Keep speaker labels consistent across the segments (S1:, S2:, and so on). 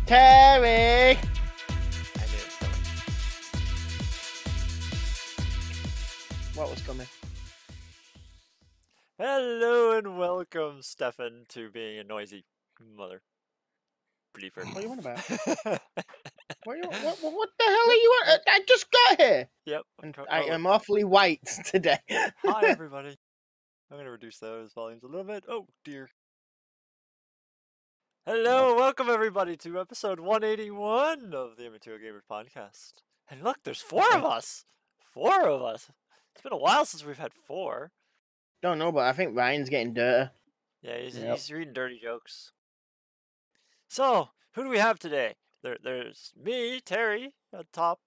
S1: Terry!
S2: I knew it was coming.
S1: What was coming?
S2: Hello and welcome, Stefan, to being a noisy mother bleeper.
S1: What are you on about? What the hell are you on? I just got here!
S2: Yep.
S1: And I am awfully white today.
S2: Hi, everybody. I'm going to reduce those volumes a little bit. Oh, dear. Hello, welcome, everybody, to episode 181 of the Immaterial Gamers Podcast. And look, there's four of us! Four of us! It's been a while since we've had four.
S1: Don't know, but I think Ryan's getting dirty.
S2: Yeah, he's reading dirty jokes. So, who do we have today? There's me, Terry, at top.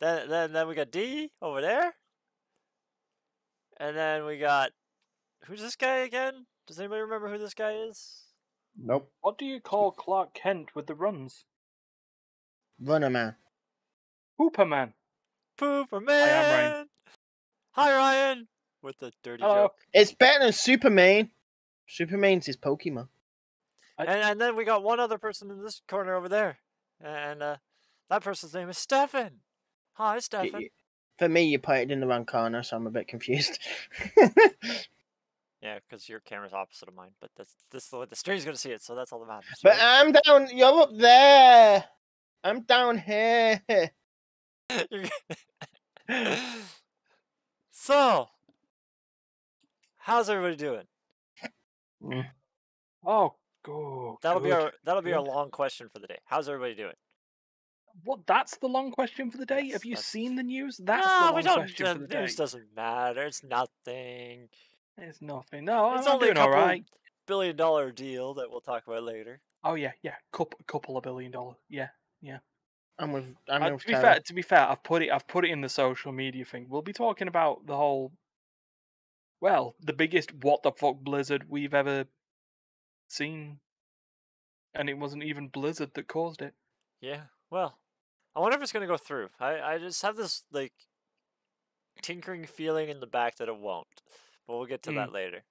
S2: Then we got D over there. And then we got... Who's this guy again? Does anybody remember who this guy is?
S1: Nope.
S3: What do you call Clark Kent with the runs?
S1: Runner man.
S3: Hooper Man.
S2: Pooper
S3: I am Ryan.
S2: Man! Hi, Ryan! With the dirty
S3: Hello.
S2: joke.
S1: It's better than Superman. Superman's his Pokemon.
S2: And then we got one other person in this corner over there. And that person's name is Stefan. Hi, Stefan.
S1: For me, you put it in the wrong corner, so I'm a bit confused.
S2: Yeah, because your camera's opposite of mine. But this is the way the stream's going to see it, so that's all that matters.
S1: But
S2: right?
S1: I'm down. You're up there. I'm down here.
S2: So, how's everybody doing?
S3: Oh, go.
S2: That'll be our
S3: good.
S2: long question for the day. How's everybody doing?
S3: What? That's the long question for the day.
S2: Yes,
S3: Have you
S2: that's-
S3: seen the news? That's
S2: No,
S3: the
S2: we
S3: long
S2: don't.
S3: question
S2: The
S3: for the day.
S2: news doesn't matter. It's nothing.
S3: It's nothing. No,
S2: It's
S3: I'm
S2: only a
S3: doing all
S2: couple
S3: right.
S2: $1 billion deal that we'll talk about later.
S3: Oh yeah. Couple of $1 billion. Yeah.
S1: I'm with
S3: To
S1: Tara.
S3: be fair, I've put it in the social media thing. We'll be talking about the whole. Well, the biggest what the fuck blizzard we've ever seen, and it wasn't even Blizzard that caused it.
S2: Yeah. Well, I wonder if it's gonna go through. I just have this like tinkering feeling in the back that it won't. But we'll get to that later.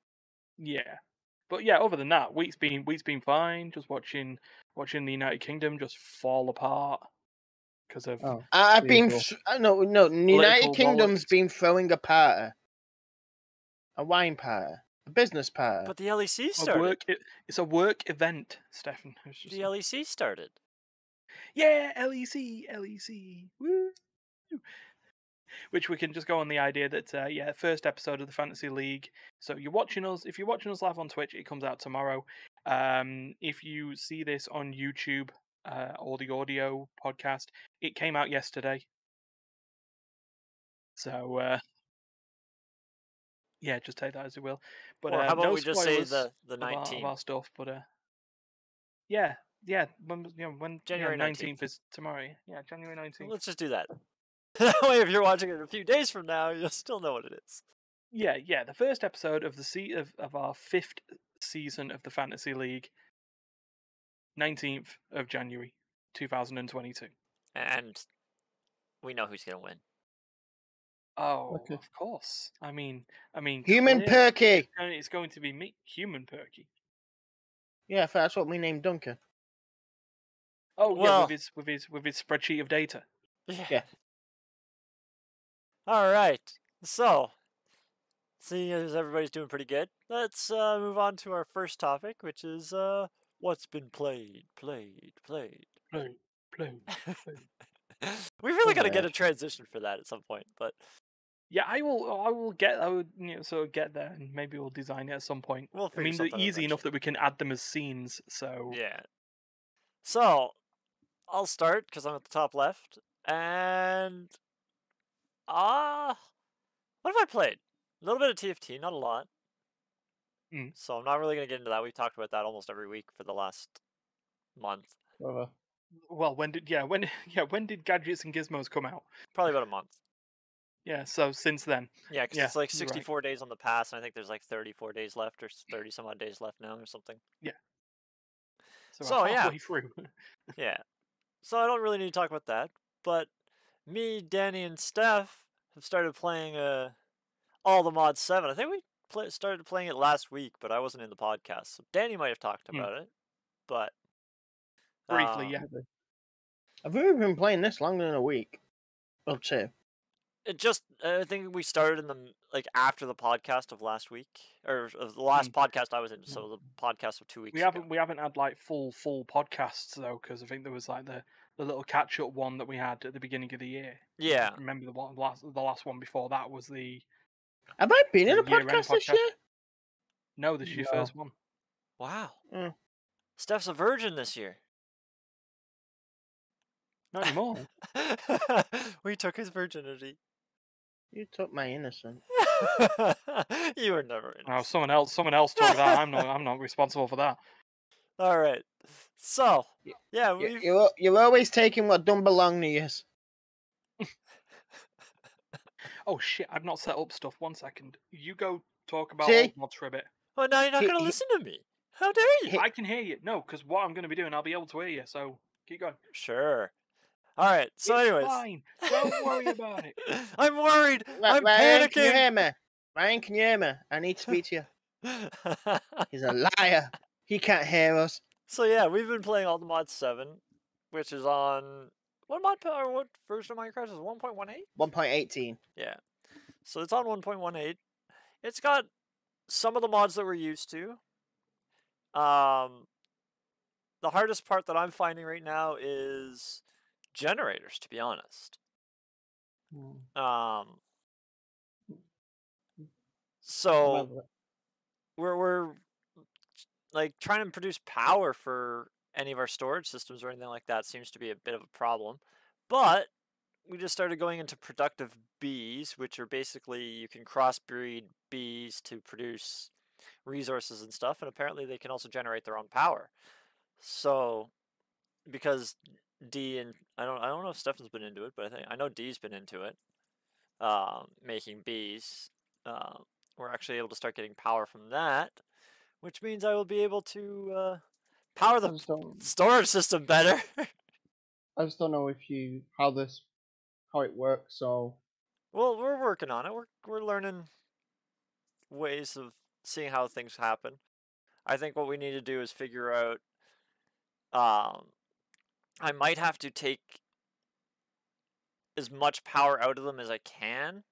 S3: Yeah, but yeah, other than that, week's been fine. Just watching the United Kingdom just fall apart because of
S1: I've been.
S3: Political-
S1: No. The United
S3: political
S1: Kingdom's
S3: bollocks.
S1: been throwing a party. A wine party. A business party.
S2: But the LEC
S3: a
S2: started.
S3: work. It's a work event, Stefan. It's just
S2: The LEC started.
S3: yeah, LEC, woo. Which we can just go on the idea that first episode of the Fantasy League. So you're watching us. If you're watching us live on Twitch, it comes out tomorrow. If you see this on YouTube or the audio podcast, it came out yesterday. So yeah, just take that as it will. But
S2: Or how about
S3: no
S2: we just say
S3: spoilers
S2: the
S3: of our
S2: 19th?
S3: stuff. But when
S2: January
S3: 19th is tomorrow. Yeah, January 19th.
S2: Let's just do that. That way, if you're watching it a few days from now, you'll still know what it is.
S3: Yeah, the first episode of of our 5th season of the Fantasy League, 19th of January, 2022.
S2: And we know who's gonna win.
S3: Oh,
S1: Okay.
S3: of course. I mean,
S1: Human
S3: clearly
S1: Perky.
S3: it's going to be me, Human Perky.
S1: Yeah, that's what we named Duncan.
S3: Oh
S2: Well-
S3: yeah, with his spreadsheet of data.
S1: Yeah.
S2: All right. So, seeing as everybody's doing pretty good, let's move on to our first topic, which is what's been played.
S3: Play.
S2: We really got to get
S1: Alright.
S2: a transition for that at some point, but
S3: Yeah, I would sort of get there, and maybe we'll design it at some point.
S2: we'll
S3: I
S2: figure
S3: mean, they're
S2: something out
S3: easy enough
S2: eventually.
S3: that we can add them as scenes. So
S2: Yeah. So, I'll start because I'm at the top left, and what have I played? A little bit of TFT, not a lot.
S3: Mm.
S2: So I'm not really gonna get into that. We've talked about that almost every week for the last month,
S3: well, when did Gadgets and Gizmos come out?
S2: probably about a month.
S3: Yeah, so since then.
S2: Yeah, because
S3: Yeah,
S2: it's like
S3: you're right.
S2: 64 days on the pass, and I think there's like 34 days left, or 30 some odd days left now, or something.
S3: So,
S2: So, yeah.
S3: halfway through.
S2: Yeah. So I don't really need to talk about that. But me, Danny, and Steph have started playing All the Mod 7. I think we started playing it last week, but I wasn't in the podcast. So Danny might have talked about it. But
S3: Briefly, yeah.
S1: I've really been playing this longer than a week or two.
S2: I think we started in the after the podcast of last week, or of the last podcast I was in. So the podcast of 2 weeks ago.
S3: We haven't had like full podcasts though, because I think there was like the little catch up one that we had at the beginning of the year.
S2: Yeah.
S3: I remember the last one before that was the.
S1: Have I been in a
S3: year-end
S1: podcast this
S3: podcast.
S1: year?
S3: No, this is your first one.
S2: Wow.
S1: Mm.
S2: Steph's a virgin this year.
S3: Not anymore.
S2: We took his virginity.
S1: You took my innocence.
S2: You were never innocent.
S3: Oh, someone else took that. I'm not responsible for that.
S2: All right. So, yeah,
S1: You're always taking what don't belong to you.
S3: Oh shit! I've not set up stuff. 1 second. You go talk about
S1: See?
S3: old mods for a bit.
S2: Well, now you're not going to listen to me. How dare you?
S3: I can hear you. No, because what I'm going to be doing, I'll be able to hear you. So keep going.
S2: Sure. All right. So,
S3: It's
S2: anyways,
S3: fine. Don't worry about it.
S2: I'm worried. I'm
S1: Ryan,
S2: panicking.
S1: can you hear me? Ryan, can you hear me? I need to speak to you. He's a liar. He can't hear us.
S2: So yeah, we've been playing all the mod 7, which is on what version of Minecraft is it? 1.18?
S1: 1.18.
S2: Yeah. So it's on 1.18. It's got some of the mods that we're used to. The hardest part that I'm finding right now is generators, to be honest. So we're like trying to produce power for any of our storage systems or anything like that seems to be a bit of a problem. But we just started going into productive bees, which are basically you can crossbreed bees to produce resources and stuff, and apparently they can also generate their own power. So because D and I don't know if Stefan's been into it, but I know D's been into it. Making bees. We're actually able to start getting power from that, which means I will be able to power the storage system better.
S4: I just don't know how it works. So,
S2: well, we're working on it. We're learning ways of seeing how things happen. I think what we need to do is figure out. I might have to take as much power out of them as I can.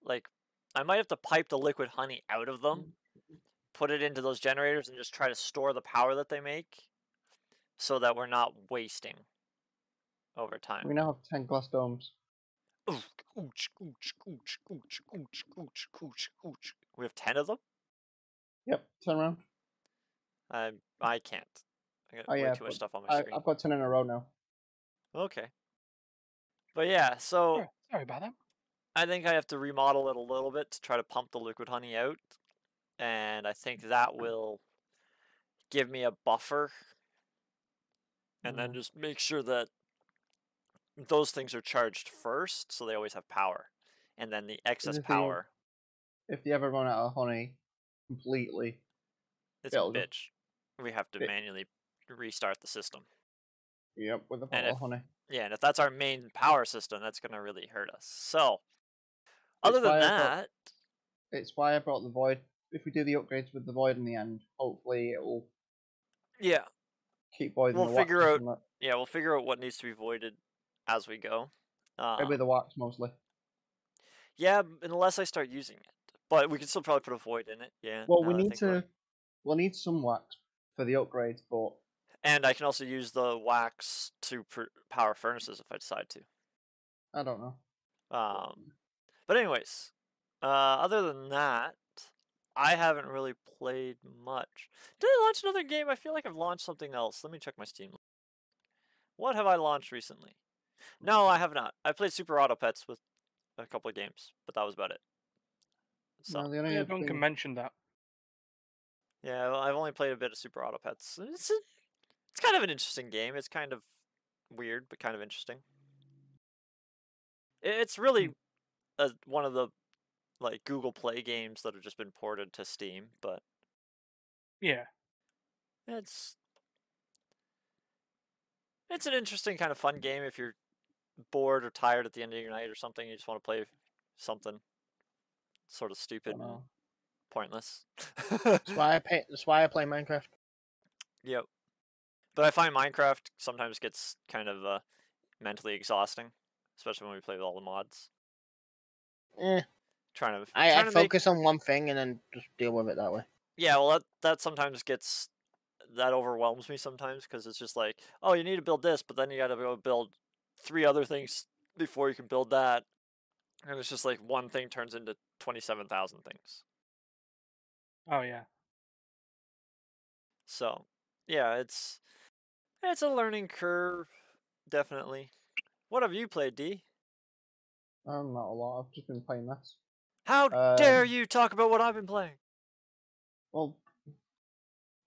S2: Like, I might have to pipe the liquid honey out of them, put it into those generators, and just try to store the power that they make so that we're not wasting over time.
S4: we now have 10 glass domes.
S2: We have 10 of them?
S4: Yep, turn around.
S2: I can't. I got way too much stuff on my screen.
S4: I've got 10 in a row now.
S2: Okay. But yeah, so
S3: Sorry about that.
S2: I think I have to remodel it a little bit to try to pump the liquid honey out. And I think that will give me a buffer. And then just make sure that those things are charged first, so they always have power. And then the excess power...
S4: If you ever run out of honey completely...
S2: It's a bitch. We have to manually restart the system.
S4: Yep, with a bottle of honey.
S2: Yeah, and if that's our main power system, that's going to really hurt us. So, other than that...
S4: It's why I brought the Void. If we do the upgrades with the Void in the end, hopefully it will...
S2: Yeah.
S4: Keep voiding
S2: we'll figure out. Yeah, we'll figure out what needs to be voided as we go.
S4: Maybe the wax mostly.
S2: Yeah, unless I start using it, but we can still probably put a void in it. Yeah.
S4: Well, we'll need some wax for the upgrades, but.
S2: And I can also use the wax to power furnaces if I decide to.
S4: I don't know.
S2: But anyways, other than that, I haven't really played much. Did I launch another game? I feel like I've launched something else. Let me check my Steam. What have I launched recently? No, I have not. I played Super Auto Pets with a couple of games, but that was about it. So
S3: no, Duncan mentioned that.
S2: Yeah, well, I've only played a bit of Super Auto Pets. It's kind of an interesting game. It's kind of weird, but kind of interesting. It's really one of the Google Play games that have just been ported to Steam, but
S3: yeah,
S2: it's an interesting kind of fun game if you're bored or tired at the end of your night or something. You just want to play something sort of stupid and pointless.
S1: That's why I play Minecraft.
S2: Yep. But I find Minecraft sometimes gets kind of mentally exhausting, especially when we play with all the mods. Trying
S1: I
S2: to make
S1: focus on one thing and then just deal with it that way.
S2: yeah. Well, that sometimes gets that overwhelms me sometimes because it's just like, oh, you need to build this, but then you got to go build 3 other things before you can build that, and it's just like one thing turns into 27,000 things.
S3: Oh yeah.
S2: So, yeah, it's a learning curve, definitely. What have you played, D?
S4: Not a lot. I've just been playing this.
S2: How dare you talk about what I've been playing?
S4: Well,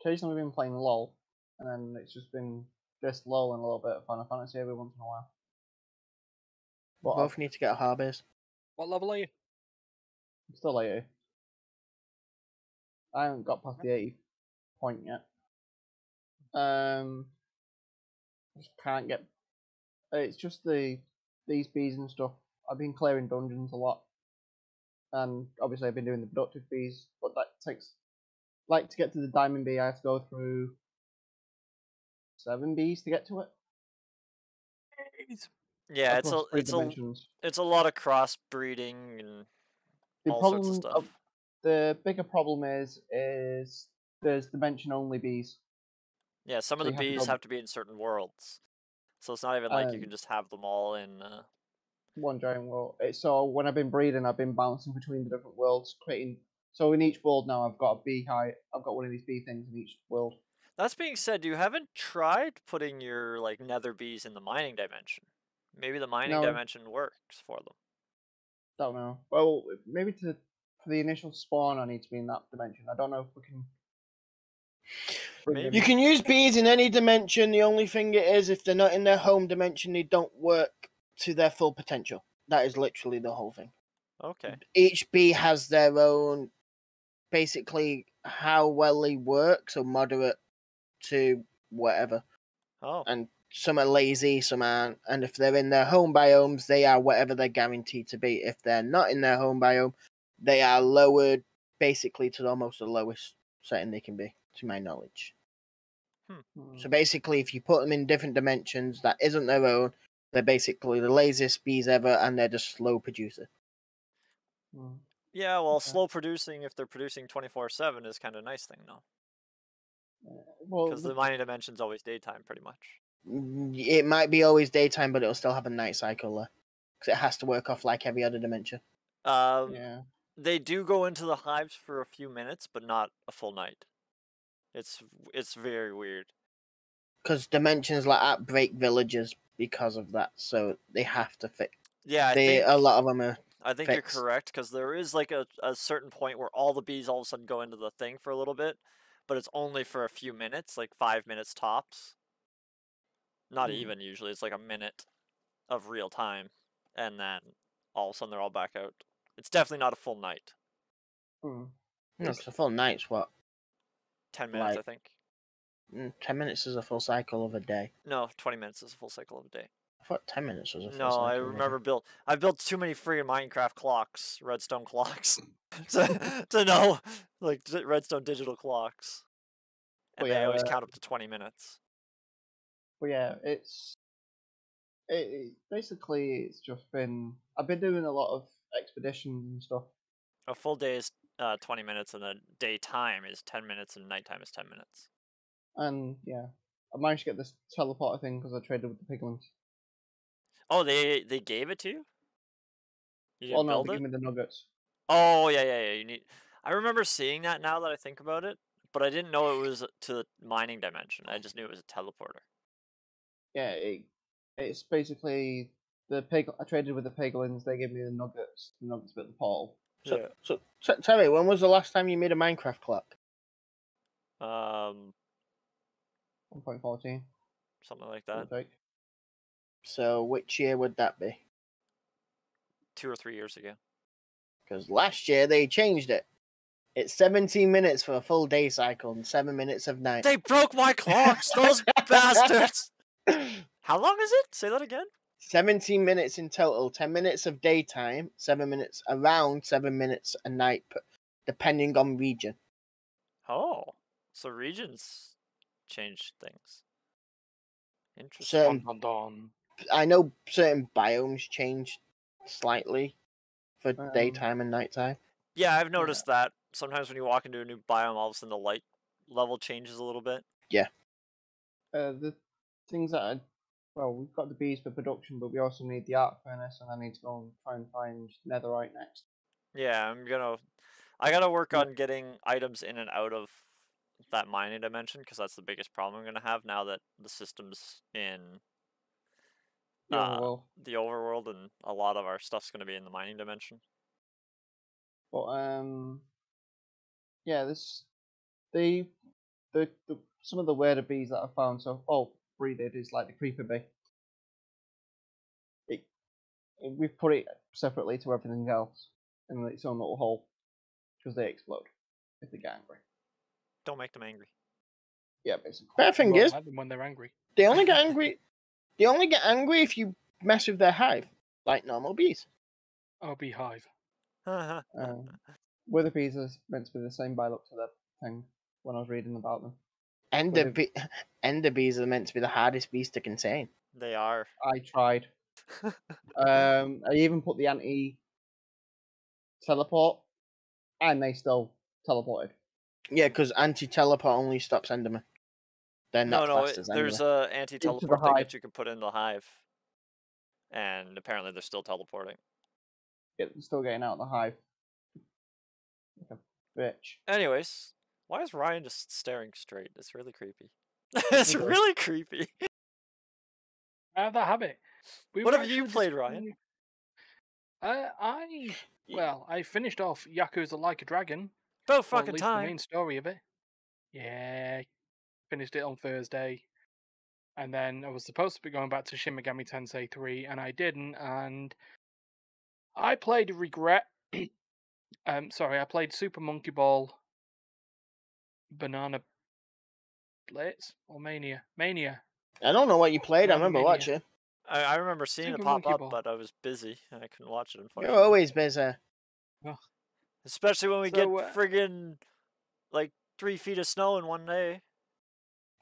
S4: occasionally we've been playing LOL, and then it's just been just LOL and a little bit of Final Fantasy every once in a while. But
S1: Both need to get a harbies.
S3: What level are you?
S4: I'm still 80. I haven't got past the 80 point yet. Just can't get. It's just these bees and stuff. I've been clearing dungeons a lot, and obviously I've been doing the productive bees, but that takes. Like to get to the diamond bee, I have to go through 7 bees to get to it.
S2: Yeah,
S4: Across 3 dimensions.
S2: it's a lot of crossbreeding and
S4: The
S2: all sorts of
S4: problem,
S2: stuff.
S4: the bigger problem is there's dimension only bees.
S2: Yeah, some of
S4: So
S2: the
S4: you have to
S2: bees
S4: go-
S2: have to be in certain worlds, so it's not even like you can just have them all in.
S4: One giant world. So when I've been breeding, I've been bouncing between the different worlds, creating. So in each world now, I've got a bee hive. I've got one of these bee things in each world.
S2: That's being said, you haven't tried putting your like nether bees in the mining dimension. Maybe the mining
S4: No.
S2: dimension works for them.
S4: Don't know. Well, maybe for the initial spawn, I need to be in that dimension. I don't know if we can.
S2: Maybe.
S1: You can use bees in any dimension. The only thing it is, if they're not in their home dimension, they don't work to their full potential. That is literally the whole thing.
S2: Okay.
S1: Each bee has their own, basically, how well they work. So moderate to whatever.
S2: Oh.
S1: And some are lazy, some aren't. And if they're in their home biomes, they are whatever they're guaranteed to be. If they're not in their home biome, they are lowered basically to almost the lowest setting they can be, to my knowledge. So basically, if you put them in different dimensions that isn't their own, they're basically the laziest bees ever, and they're just slow producer.
S2: Yeah, well, slow producing if they're producing 24/7 is kind of a nice thing, though.
S4: Well,
S2: Because the mining dimension's always daytime, pretty much.
S1: It might be always daytime, but it'll still have a night cycle there, because it has to work off like every other dimension.
S4: yeah.
S2: They do go into the hives for a few minutes, but not a full night. It's very weird.
S1: Because dimensions like that break villages because of that, so they have to fix.
S2: Yeah,
S1: A lot of them are.
S2: I think
S1: fixed.
S2: you're correct, because there is like a certain point where all the bees all of a sudden go into the thing for a little bit, but it's only for a few minutes, like 5 minutes tops. Not even usually, it's like a minute of real time, and then all of a sudden they're all back out. It's definitely not a full night.
S1: No, because a full night's what?
S2: 10 minutes, I think.
S1: 10 minutes is a full cycle of a day.
S2: No, 20 minutes is a full cycle of a day.
S1: I thought 10 minutes was a full
S2: No,
S1: cycle.
S2: I remember I built too many freaking Minecraft clocks, redstone clocks, to know, like, redstone digital clocks. And they always count up to 20 minutes.
S4: But yeah, basically it's just been. I've been doing a lot of expeditions and stuff.
S2: A full day is 20 minutes, and the daytime is 10 minutes, and nighttime is 10 minutes.
S4: And yeah, I managed to get this teleporter thing because I traded with the piglins.
S2: Oh, they gave it to you? You didn't
S4: Well, no,
S2: build
S4: they
S2: it?
S4: gave me the nuggets.
S2: Oh, yeah. You need. I remember seeing that now that I think about it, but I didn't know it was to the mining dimension. I just knew it was a teleporter.
S4: Yeah, it's basically the pig. I traded with the piglins. They gave me the nuggets. The nuggets bit the portal.
S1: So, Terry, when was the last time you made a Minecraft clock?
S4: 1.14.
S2: Something like that.
S1: So, which year would that be?
S2: 2 or 3 years ago.
S1: Because last year they changed it. It's 17 minutes for a full day cycle and 7 minutes of night.
S2: They broke my clocks, those bastards! How long is it? Say that again.
S1: 17 minutes in total. 10 minutes of daytime, 7 minutes, around 7 minutes a night, depending on region.
S2: Oh, so regions change things. Interesting.
S1: certain
S3: Dun, dun,
S1: I know certain biomes change slightly for
S4: Um,
S1: daytime and nighttime.
S2: Yeah, I've noticed that. Sometimes when you walk into a new biome, all of a sudden the light level changes a little bit.
S4: the things that we've got the bees for production, but we also need the arc furnace, and I need to go and try and find netherite next.
S2: Yeah, I gotta work
S4: Yeah.
S2: on getting items in and out of that mining dimension, because that's the biggest problem I'm gonna have now that the system's in
S4: The overworld.
S2: the overworld, and a lot of our stuff's gonna be in the mining dimension.
S4: But yeah, the some of the weirder bees that I found. So breeded is like the creeper bee. We've put it separately to everything else in its own little hole because they explode if they get angry.
S2: Don't make them angry.
S4: Yeah, basically.
S1: Bad
S3: You
S1: thing
S3: won't
S1: is,
S3: like them when they're angry.
S1: they only get angry. They only get angry if you mess with their hive, like normal bees.
S3: Oh, beehive.
S4: Wither bees are meant to be the same by looks of that thing when I was reading about them.
S1: Ender bees are meant to be the hardest bees to contain.
S2: They are.
S4: I tried. I even put the anti-teleport, and they still teleported.
S1: Yeah, because anti-teleport only stops Enderman. They're not classed as
S2: there's
S1: Enderman.
S2: a anti-teleport thing
S4: hive.
S2: that you can put in the hive, and apparently they're still teleporting.
S4: Yeah, they're still getting out of the hive. Like a bitch.
S2: Anyways, why is Ryan just staring straight? It's really creepy. It's
S4: Okay.
S2: really creepy.
S3: I have that habit.
S2: What have you played, Ryan?
S3: I finished off Yakuza Like a Dragon.
S2: About
S3: Or at
S2: fucking
S3: least the
S2: time.
S3: main story of it. Yeah, finished it on Thursday. And then I was supposed to be going back to Shin Megami Tensei 3, and I didn't, and I played Regret. I played Super Monkey Ball, Banana Blitz, or Mania. Mania.
S1: I don't know what you played. I
S3: Banana
S1: remember
S3: Mania.
S1: watching.
S2: I remember seeing
S3: Super
S2: it pop
S3: Monkey
S2: up,
S3: Ball.
S2: but I was busy and I couldn't watch it,
S1: You're
S2: unfortunately.
S1: always busy.
S2: Especially when we get
S3: So,
S2: friggin' like 3 feet of snow in one day.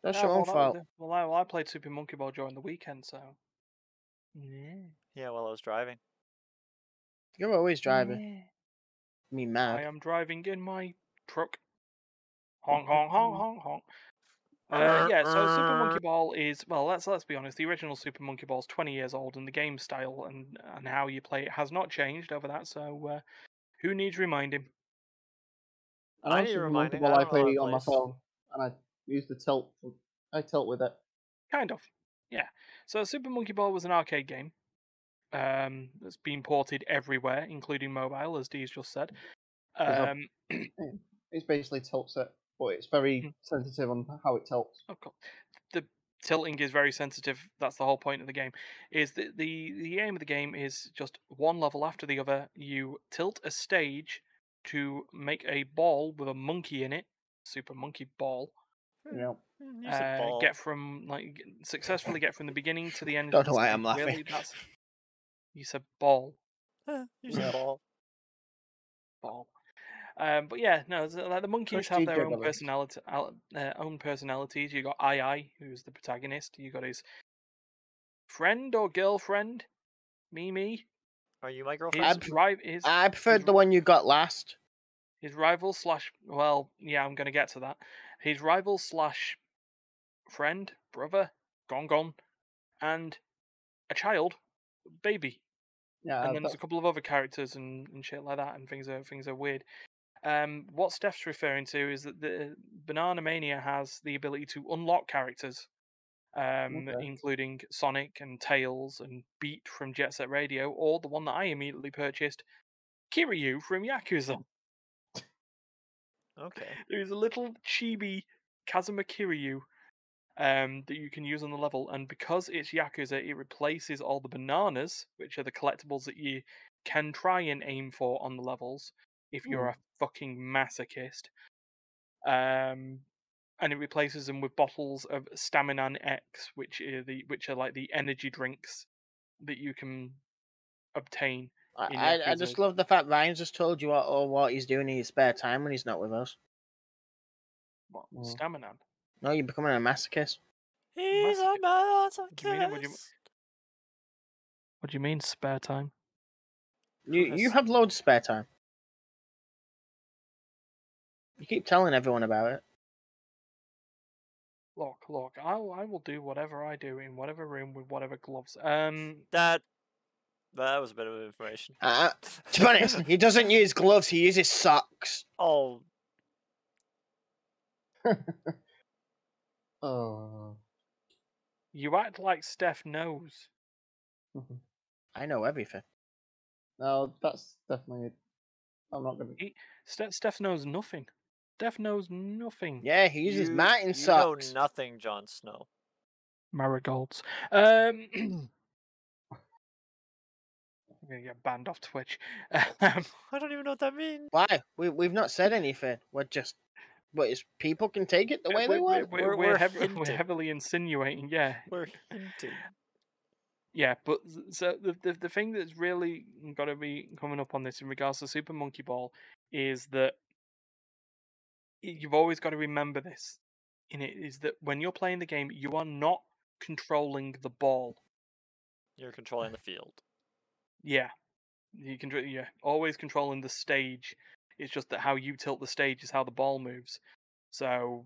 S1: That's
S3: yeah,
S1: your own
S3: that was
S1: fault.
S3: it. Well, I played Super Monkey Ball during the weekend, so. Yeah.
S2: Yeah, while I was driving.
S1: You're always driving.
S3: Yeah.
S1: Me
S3: I
S1: mad.
S3: am driving in my truck. Honk, honk, honk, honk, honk. So Super Monkey Ball is, well, let's be honest. The original Super Monkey Ball is 20 years old, and the game style and how you play it has not changed over that. So who needs reminding?
S2: I need
S4: Super Monkey
S2: reminding.
S4: Ball
S2: I
S4: I
S2: don't know how
S4: play
S2: it
S4: on my
S2: plays.
S4: phone, and I use the tilt. I tilt with it.
S3: Kind of, yeah. So Super Monkey Ball was an arcade game. That's been ported everywhere, including mobile, as Dee's just said.
S4: It's basically tilts it, but it's very sensitive on how it tilts.
S3: Of course. The tilting is very sensitive. That's the whole point of the game. Is the aim of the game is just one level after the other. You tilt a stage to make a ball with a monkey in it, Super Monkey Ball.
S4: You know,
S2: Use a ball.
S3: Successfully get from the beginning to the end.
S1: Don't
S3: of the
S1: know why
S3: stage.
S1: I'm laughing.
S3: Really, you said ball.
S2: Use a ball.
S3: Ball. But yeah, no, like the monkeys have their own personalities. You got I, who's the protagonist. You got his friend or girlfriend, Mimi.
S2: Are you my girlfriend?
S1: I preferred the one you got last.
S3: His rival / well, yeah, I'm gonna get to that. His rival / friend, brother, Gongon, and a child, baby.
S4: yeah.
S3: And then there's a couple of other characters and shit like that, and things are weird. What Steph's referring to is that the Banana Mania has the ability to unlock characters, including Sonic and Tails and Beat from Jet Set Radio, or the one that I immediately purchased, Kiryu from Yakuza.
S2: Okay.
S3: There's a little chibi Kazuma Kiryu that you can use on the level, and because it's Yakuza, it replaces all the bananas, which are the collectibles that you can try and aim for on the levels if you're a fucking masochist. And it replaces them with bottles of Staminan X, which are like the energy drinks that you can obtain.
S1: I just love the fact Ryan's just told you what he's doing in his spare time when he's not with us.
S3: What, Staminan?
S1: No, you're becoming a masochist.
S2: He's a
S3: What do you mean spare time?
S1: You have loads of spare time. You keep telling everyone about it.
S3: Look, I will do whatever I do in whatever room with whatever gloves.
S2: That was a bit of information.
S1: To be honest, he doesn't use gloves, he uses socks.
S2: Oh,
S4: Oh.
S3: You act like Steph knows.
S1: I know everything.
S4: No, that's definitely. I'm not gonna.
S3: Steph knows nothing. Steph knows nothing.
S1: Yeah, he uses Martin
S2: you
S1: socks.
S2: know nothing, Jon Snow.
S3: Marigolds. I'm gonna get banned off Twitch.
S2: I don't even know what that means.
S1: Why? We've not said anything. We're just, people can take it the way they want.
S3: We're
S2: hinting.
S3: heavily insinuating, yeah.
S2: We're hinting.
S3: Yeah, but so the thing that's really got to be coming up on this in regards to Super Monkey Ball is that you've always got to remember this. In it is that when you're playing the game, you are not controlling the ball.
S2: You're controlling the field.
S3: Yeah, you're always controlling the stage. It's just that how you tilt the stage is how the ball moves. So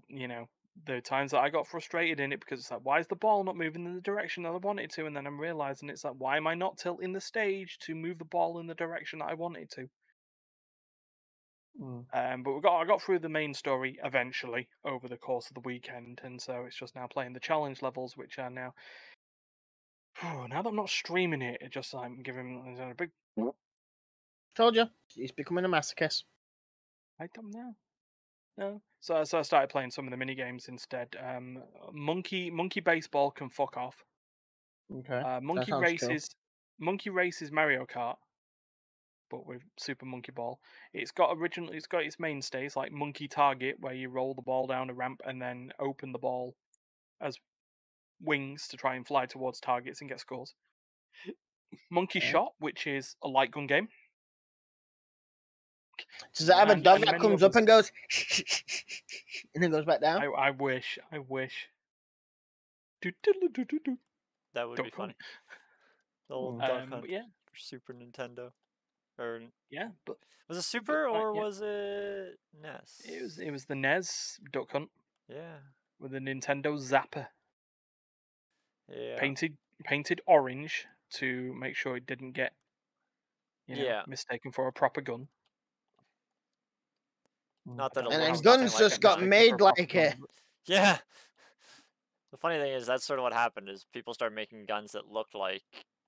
S3: the times that I got frustrated in it because it's like, why is the ball not moving in the direction that I want it to? And then I'm realizing it's like, why am I not tilting the stage to move the ball in the direction that I want it to? But I got through the main story eventually over the course of the weekend, and so it's just now playing the challenge levels, which are now. Now that I'm not streaming it, it just I'm giving a big.
S1: Told you, he's becoming a masochist.
S3: I don't know. No. So I started playing some of the mini games instead. Monkey Baseball can fuck off.
S4: Okay.
S3: Monkey Races Mario Kart, but with Super Monkey Ball. It's got its mainstays like Monkey Target, where you roll the ball down a ramp and then open the ball as wings to try and fly towards targets and get scores. Monkey Shot, which is a light gun game.
S1: Does it have a dog that comes up and goes and then goes back down?
S3: I wish.
S2: That would be funny. The old Duck Hunt for Super Nintendo.
S3: Yeah, but
S2: was it Super or was it NES?
S3: It was the NES Duck Hunt.
S2: Yeah.
S3: With a Nintendo Zapper.
S2: Yeah.
S3: Painted orange to make sure it didn't get mistaken for a proper gun.
S2: Not that
S1: and then guns just got made like it.
S2: Yeah. The funny thing is that's sort of what happened is people started making guns that looked like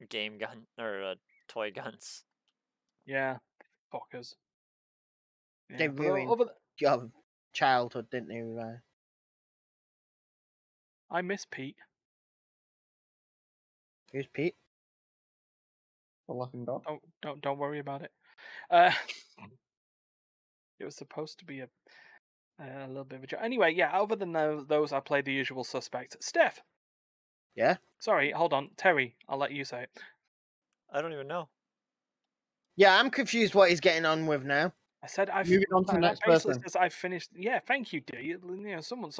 S2: game gun or toy guns.
S3: Yeah, fuckers.
S1: They ruined your childhood, didn't they, Ryan?
S3: I miss Pete.
S1: Who's Pete?
S4: The laughing dog.
S3: Don't worry about it. It was supposed to be a little bit of a joke. Anyway, yeah. Other than those, I played the usual suspects. Steph.
S1: Yeah.
S3: Sorry, hold on, Terry. I'll let you say it.
S2: I don't even know.
S3: Yeah,
S1: I'm confused what he's getting on with now.
S3: I said I've
S4: moving on to the next person.
S3: Says I've finished. Yeah, thank you, D. Someone's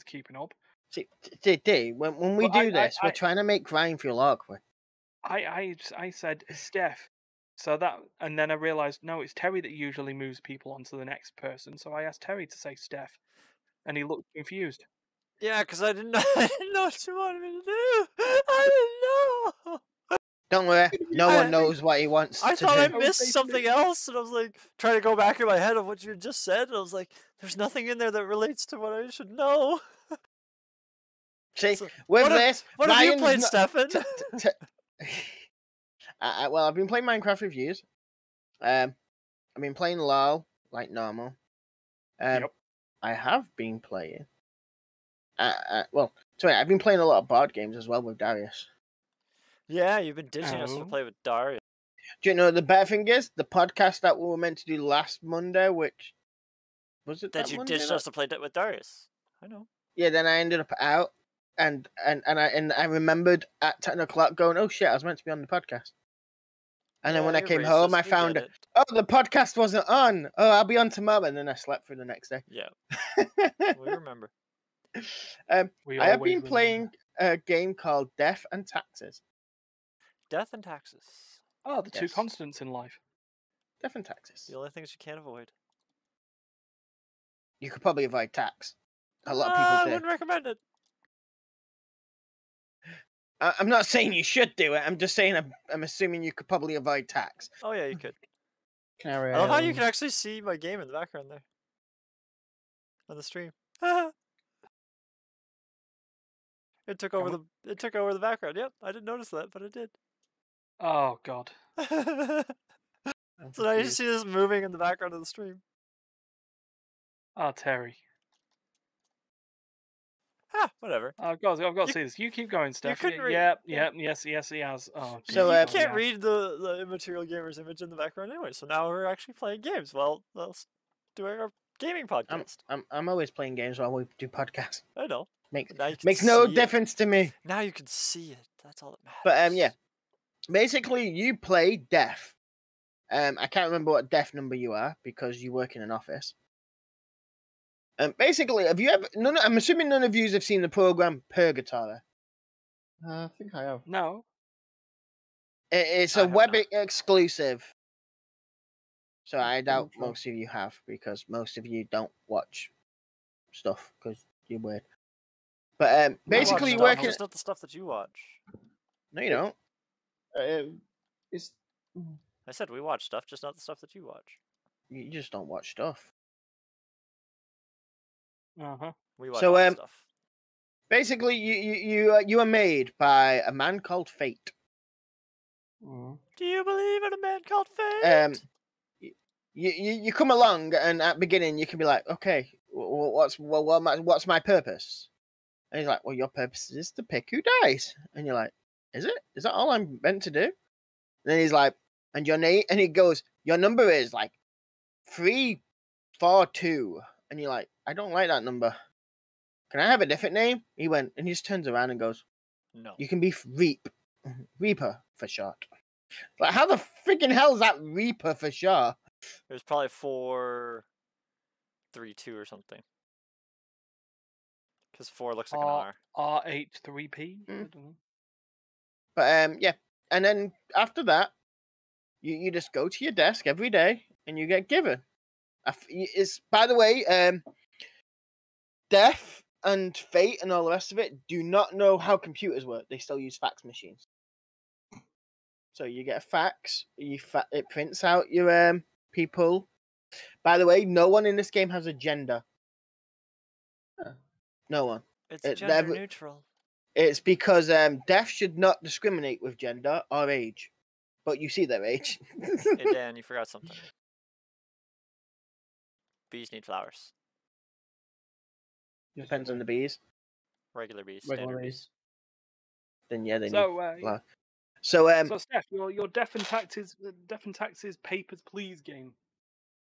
S3: keeping up.
S1: See, D. When we do this, we're trying to make Ryan feel awkward.
S3: I said Steph, so that, and then I realized no, it's Terry that usually moves people on to the next person. So I asked Terry to say Steph, and he looked confused.
S2: Yeah, because I didn't know what you wanted me to do. I didn't know.
S1: Don't worry, no one knows what he wants to do.
S2: I thought I missed something else, and I was like trying to go back in my head of what you just said, and I was like, "There's nothing in there that relates to what I should know."
S1: See,
S2: So,
S1: with
S2: what
S1: this,
S2: what have you played, Stefan?
S1: Well, I've been playing Minecraft reviews. I've been playing LOL like normal.
S3: Yep.
S1: I have been playing. I've been playing a lot of board games as well with Darius.
S2: Yeah, you've been ditching us to play with Darius.
S1: Do you know the better thing is the podcast that we were meant to do last Monday, which was it?
S2: That you ditched us to play with Darius. I know.
S1: Yeah, then I ended up out, and I remembered at 10 o'clock going, "Oh shit, I was meant to be on the podcast." And then when I came home, I found the podcast wasn't on. Oh, I'll be on tomorrow, and then I slept for the next day.
S2: Yeah, we remember.
S3: We
S1: I have
S3: always
S1: been
S3: win.
S1: playing a game called Death and Taxes.
S2: Death and taxes.
S3: Oh, the two
S1: Yes.
S3: constants in life.
S1: Death and Taxes.
S2: The only things you can't avoid.
S1: You could probably avoid tax. A lot of
S2: I
S1: people do.
S2: wouldn't recommend it.
S1: I'm not saying you should do it. I'm just saying I'm assuming you could probably avoid tax.
S2: Oh yeah, you could.
S4: Carry
S2: I love how you
S4: on.
S2: can actually see my game in the background there. On the stream. It took over the background. Yep, I didn't notice that, but it did.
S3: Oh God.
S1: I'm
S2: So now you
S1: confused.
S2: see this moving in the background of the stream.
S3: Oh, Terry.
S2: Whatever.
S3: I've got
S2: You-
S3: to see this. You keep going, Steph.
S2: couldn't read-
S3: Yep,
S2: yeah.
S3: yes, he has. Oh,
S1: So,
S2: you
S1: you
S2: can't read the Immaterial Gamers image in the background anyway, so now we're actually playing games while doing our gaming podcast.
S1: I'm always playing games while we do podcasts.
S2: I know.
S1: Makes
S2: Now you can
S1: makes no
S2: see it.
S1: difference to me.
S2: Now you can see it. That's all that matters.
S1: But yeah, basically you play Death. I can't remember what Death number you are because you work in an office. Basically, have you ever? I'm assuming none of you have seen the program Purgatory.
S4: I think I have.
S3: No.
S1: It's
S3: I
S1: a
S3: have
S1: web
S3: not.
S1: exclusive. So I doubt
S4: intro.
S1: most of you have because most of you don't watch stuff because you're weird. But
S2: We watch
S1: basically, you
S2: stuff,
S1: work in.
S2: just not the stuff that you watch.
S1: No, you don't.
S4: It's
S2: I said we watch stuff, just not the stuff that you watch.
S1: You just don't watch stuff.
S3: Uh-huh.
S2: We watch
S1: So,
S2: all the stuff.
S1: Basically, you are made by a man called Fate.
S4: mm,
S2: Do you believe in a man called Fate?
S1: You come along, and at the beginning you can be like, okay, what's my purpose? And he's like, well, your purpose is to pick who dies. And you're like, is it? Is that all I'm meant to do? And then he's like, and your name, and he goes, your number is like 342. And you're like, I don't like that number. Can I have a different name? He went, and he just turns around and goes,
S2: No.
S1: you can be Reaper for short. Like, how the freaking hell is that Reaper for short?
S2: It was probably 432 or something. Because 4 looks like an R.
S3: RH3P. I
S1: Mm.
S3: don't know.
S1: But yeah, and then after that, you just go to your desk every day and you get given. It's, by the way, Death and Fate and all the rest of it do not know how computers work. They still use fax machines. So you get a fax, it prints out your people. By the way, no one in this game has a gender.
S4: Huh.
S1: No one.
S2: It's
S1: It
S2: gender
S1: never-
S2: neutral.
S1: It's because Death should not discriminate with gender or age. But you see their age.
S2: Hey Dan, you forgot something. Bees need flowers.
S1: Depends on the bees.
S2: Regular bees,
S4: Regular
S2: standard
S4: bees.
S2: bees.
S1: Then yeah, they need
S3: So,
S1: flower. So
S3: so Steph, your Death and Taxes Papers Please game.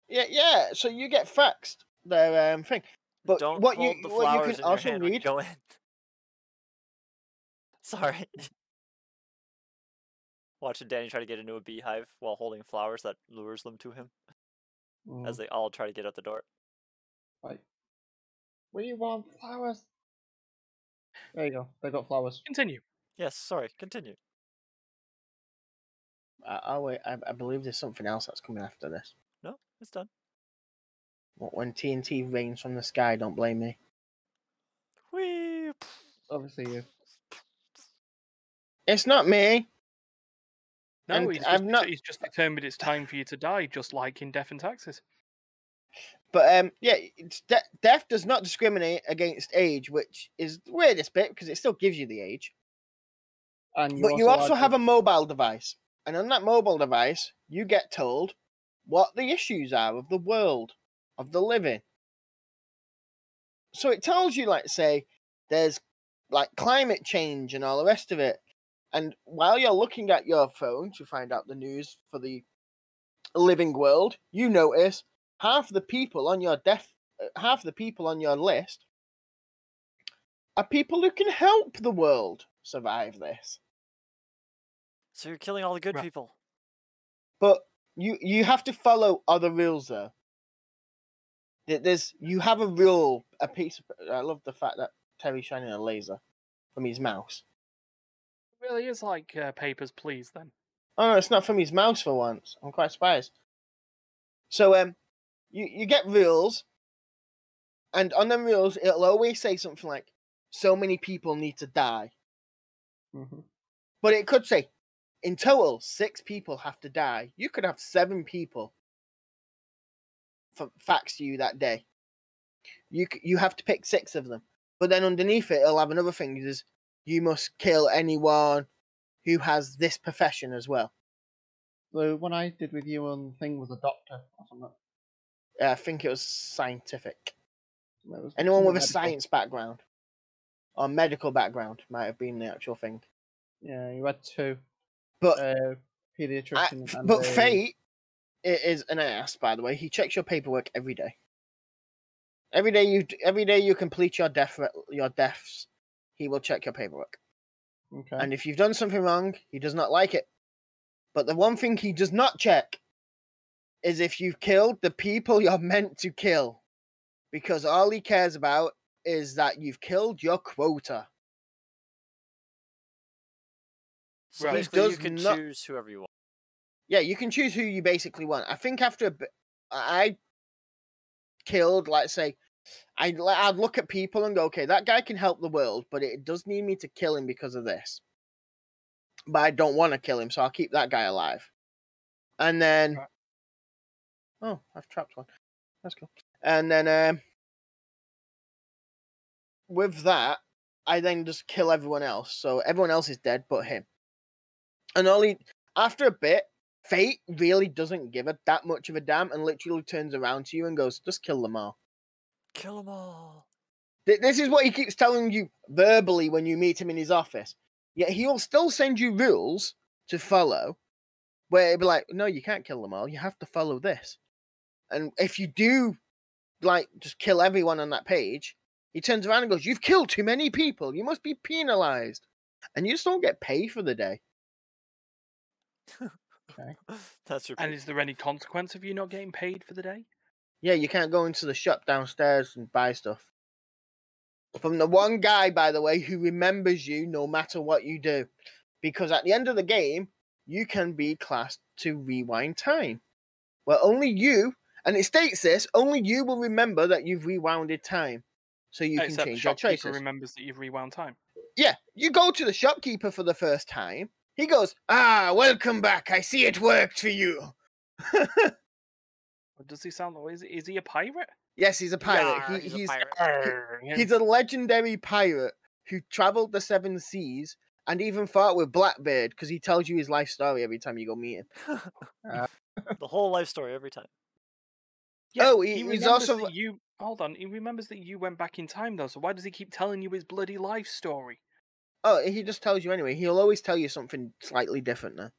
S1: yeah. So you get faxed their thing. But
S2: Don't
S1: what
S2: hold
S1: you
S2: the
S1: what you
S2: flowers
S1: can
S2: in your
S1: also
S2: hand when you
S1: read.
S2: go in. Sorry. Watching Danny try to get into a beehive while holding flowers that lures them to him as they all try to get out the door.
S4: Like, we want flowers. There you go. They got flowers.
S3: Continue.
S2: Yes, sorry, continue.
S1: I'll wait. I believe there's something else that's coming after this.
S2: No, it's done.
S1: When TNT rains from the sky, don't blame me.
S2: Whee!
S4: Obviously, you.
S1: It's not me.
S3: No,
S1: And
S3: he's just determined it's time for you to die, just like in Death and Taxes.
S1: But yeah, Death does not discriminate against age, which is the weirdest bit because it still gives you the age.
S4: And
S1: But you also have a mobile device, and on that mobile device, you get told what the issues are of the world, of the living. So it tells you, like, say, there's like climate change and all the rest of it. And while you're looking at your phone to find out the news for the living world, you notice half the people on your list are people who can help the world survive this.
S2: So you're killing all the good
S3: Right.
S2: people.
S1: But you have to follow other rules though. You have a rule, a piece of. I love the fact that Terry's shining a laser from his mouse.
S3: It really is like Papers, Please, then.
S1: Oh no, it's not from his mouse for once. I'm quite surprised. So you get rules, and on them rules it'll always say something like, "So many people need to die," but it could say, "In total, 6 people have to die." You could have 7 people fax to you that day. You have to pick 6 of them, but then underneath it, it'll have another thing: is you must kill anyone who has this profession as well.
S4: So one I did with you on the thing was a doctor or something.
S1: I think it was scientific.
S4: It was
S1: Anyone with a
S4: medical.
S1: science background or medical background might have been the actual thing.
S4: Yeah, you had 2.
S1: But
S4: Pediatrician and
S1: but Fate is an ass, by the way. He checks your paperwork every day. Every day you complete your deaths, he will check your paperwork.
S4: Okay.
S1: And if you've done something wrong, he does not like it. But the one thing he does not check is if you've killed the people you're meant to kill. Because all he cares about is that you've killed your quota.
S2: So
S3: Right.
S2: basically, you can choose whoever you want.
S1: Yeah, you can choose who you basically want. I think after a bit, I killed, let's say, I'd look at people and go, okay, that guy can help the world, but it does need me to kill him because of this. But I don't want to kill him, so I'll keep that guy alive. And then,
S3: Right.
S1: Oh, I've trapped one. That's cool. And then with that, I then just kill everyone else. So everyone else is dead but him. And after a bit, Fate really doesn't give that much of a damn and literally turns around to you and goes, just kill them all.
S2: Kill them all.
S1: This is what he keeps telling you verbally when you meet him in his office. Yet he'll still send you rules to follow where it'll be like, no, you can't kill them all. You have to follow this. And if you do, just kill everyone on that page, he turns around and goes, you've killed too many people. You must be penalized. And you just don't get paid for the day.
S4: Okay.
S2: That's your.
S3: And is there any consequence of you not getting paid for the day?
S1: Yeah, you can't go into the shop downstairs and buy stuff. From the one guy, by the way, who remembers you no matter what you do. Because at the end of the game, you can be classed to rewind time. Well, only you, and it states this, only you will remember that you've rewounded time. So you can
S3: Except
S1: change
S3: the
S1: your
S3: shopkeeper
S1: choices.
S3: remembers that you've rewound time.
S1: Yeah, you go to the shopkeeper for the first time. He goes, welcome back. I see it worked for you.
S3: Or does he sound like... Is he a pirate?
S1: Yes, he's a pirate.
S2: Yarr, he's a pirate.
S1: He's a legendary pirate who traveled the 7 seas and even fought with Blackbeard because he tells you his life story every time you go meet him.
S2: The whole life story every time.
S3: Yeah,
S1: he's
S3: remembers
S1: also...
S3: that you... Hold on, he remembers that you went back in time, though, so why does he keep telling you his bloody life story?
S1: Oh, he just tells you anyway. He'll always tell you something slightly different now.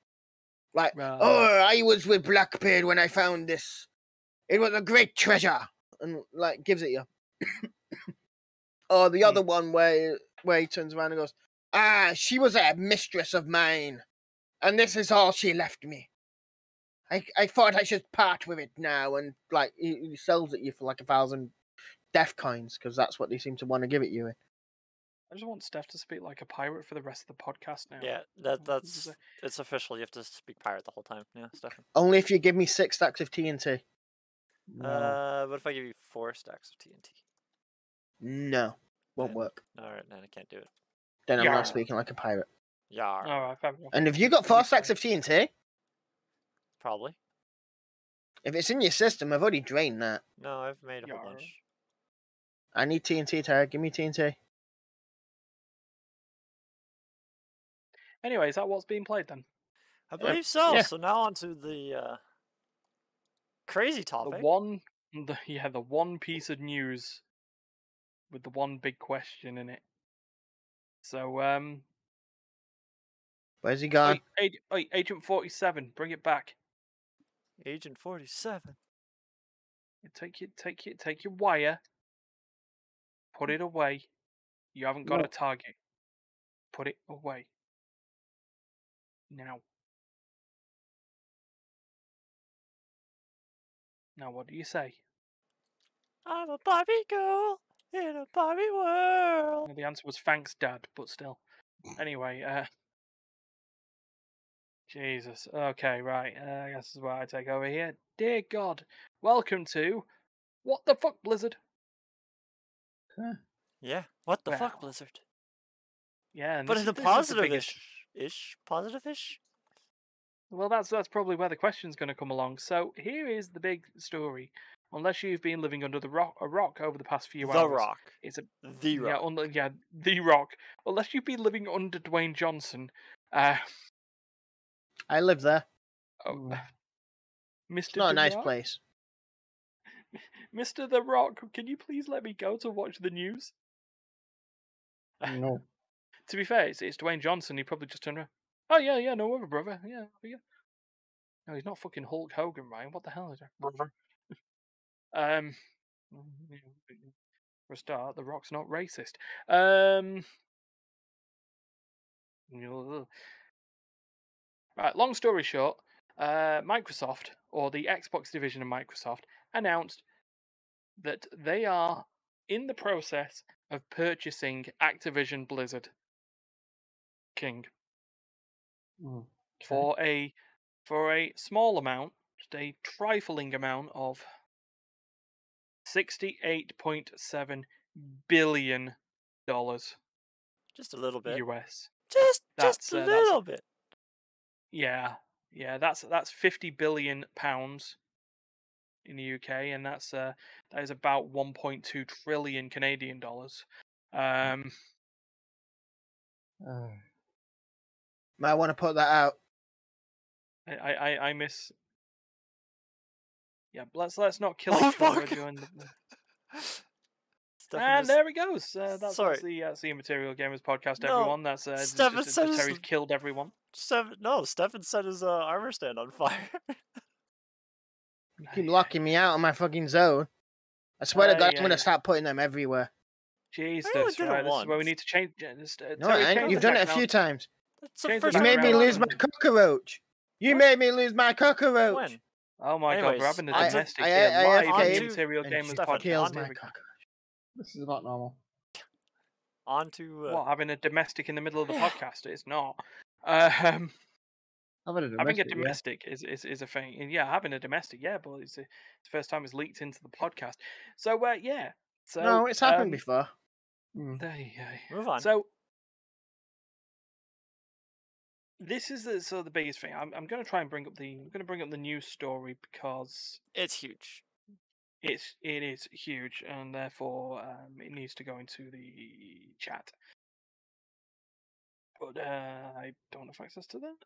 S1: Like,
S3: Right.
S1: I was with Blackbeard when I found this. It was a great treasure. And, gives it you. Or the other one where he turns around and goes, she was a mistress of mine. And this is all she left me. I thought I should part with it now. And, he sells it you for 1,000 death coins, because that's what they seem to want to give it you in.
S3: I just want Steph to speak like a pirate for the rest of the podcast now.
S2: Yeah, it's official. You have to speak pirate the whole time. Yeah, Stefan.
S1: Only if you give me 6 stacks of TNT.
S4: No.
S2: What if I give you 4 stacks of TNT?
S1: No. Won't work.
S2: Alright, then I can't do it.
S1: Then I'm
S3: Yarr.
S1: not speaking like a pirate.
S2: Yarr.
S3: Alright, fair enough.
S1: And have you got 4 stacks of TNT?
S2: Probably.
S1: If it's in your system, I've already drained that.
S2: No, I've made a whole
S3: Yarr.
S2: bunch.
S1: I need TNT, Tara. Give me TNT.
S3: Anyway, is that what's being played then?
S2: I believe so.
S1: yeah.
S2: So now on to the crazy topic.
S3: The one piece of news with the one big question in it. So,
S1: Where's he gone?
S3: Agent 47, bring it back.
S2: Agent 47.
S3: Take your wire, put it away. You haven't got
S4: No.
S3: a target. Put it away. Now. Now, what do you say?
S2: I'm a Barbie girl in a Barbie world.
S3: No, the answer was thanks, Dad, but still. Anyway, Jesus. Okay, right. I guess this is where I take over here. Dear God, welcome to What the Fuck, Blizzard?
S2: Yeah. What the fuck,
S3: Well,
S2: Blizzard?
S3: yeah, and
S2: But
S3: this
S2: in a
S3: is the biggest.
S2: positive-ish. Positive-ish?
S3: Well, that's probably where the question's going to come along. So here is the big story. Unless you've been living under a rock over the past few
S2: The
S3: hours,
S2: Rock.
S3: it's a
S2: The
S3: yeah,
S2: Rock.
S3: the Rock. Unless you've been living under Dwayne Johnson,
S1: I live there.
S3: oh,
S1: It's
S3: Mr.
S1: not a
S3: The
S1: nice
S3: Rock,
S1: place.
S3: Mr. The Rock, can you please let me go to watch the news?
S4: No.
S3: To be fair, it's Dwayne Johnson. He probably just turned around. Oh yeah, no worry, brother. Yeah. No, he's not fucking Hulk Hogan, Ryan. What the hell is that, brother? Um, for a start, The Rock's not racist. Right. Long story short, Microsoft, or the Xbox division of Microsoft, announced that they are in the process of purchasing Activision Blizzard King
S4: Mm.
S3: for a small amount, just a trifling amount of $68.7 billion
S2: Just a little bit.
S3: US.
S2: Just a little bit.
S3: Yeah, that's 50 billion pounds in the UK, and that is about 1.2 trillion Canadian dollars.
S1: Might want to put that out.
S3: I miss. Yeah, let's not kill
S2: Oh,
S3: each other
S2: fuck.
S3: during the.
S2: Stefan
S3: And
S2: just-
S3: there he goes. That's
S2: Sorry.
S3: the Immaterial Gamers Podcast.
S2: No,
S3: Everyone, that's
S2: Stefan said his-
S3: Terry's killed everyone.
S2: Stefan set his armor stand on fire.
S1: You keep locking me out of my fucking zone. I swear to God, I'm going to start putting them everywhere.
S3: Jesus,
S2: I only did it
S3: right? This is where we
S2: once.
S3: need to change.
S1: No, I ain't. You've done it a few times.
S2: That's the
S3: Change
S2: first
S3: the
S1: You
S2: time
S1: made me
S3: background.
S1: lose my cockroach. You
S2: What?
S1: made me lose my cockroach.
S2: When?
S3: Oh my God,
S2: Anyways,
S3: we're having a
S2: I-
S3: domestic
S1: I-
S3: here
S1: I-
S3: live
S1: I-
S3: on the
S2: onto-
S3: Immaterial
S1: and
S3: Gamers
S2: Stefan,
S3: Podcast.
S1: kills
S2: onto-
S1: my cockroach.
S4: This is not normal.
S2: On to
S3: What, having a domestic in the middle of the
S2: Yeah.
S3: podcast? It's not.
S4: Having a
S3: Having a
S4: domestic,
S3: domestic is a thing. And yeah, having a domestic, yeah, but it's the first time it's leaked into the podcast. So yeah. So
S1: No, it's happened before.
S4: yeah. Mm.
S3: there you go.
S2: move on.
S3: So this is the biggest thing. I'm going to try and bring up the news story because
S2: It's huge.
S3: it is huge, and therefore it needs to go into the chat. But I don't have access to that.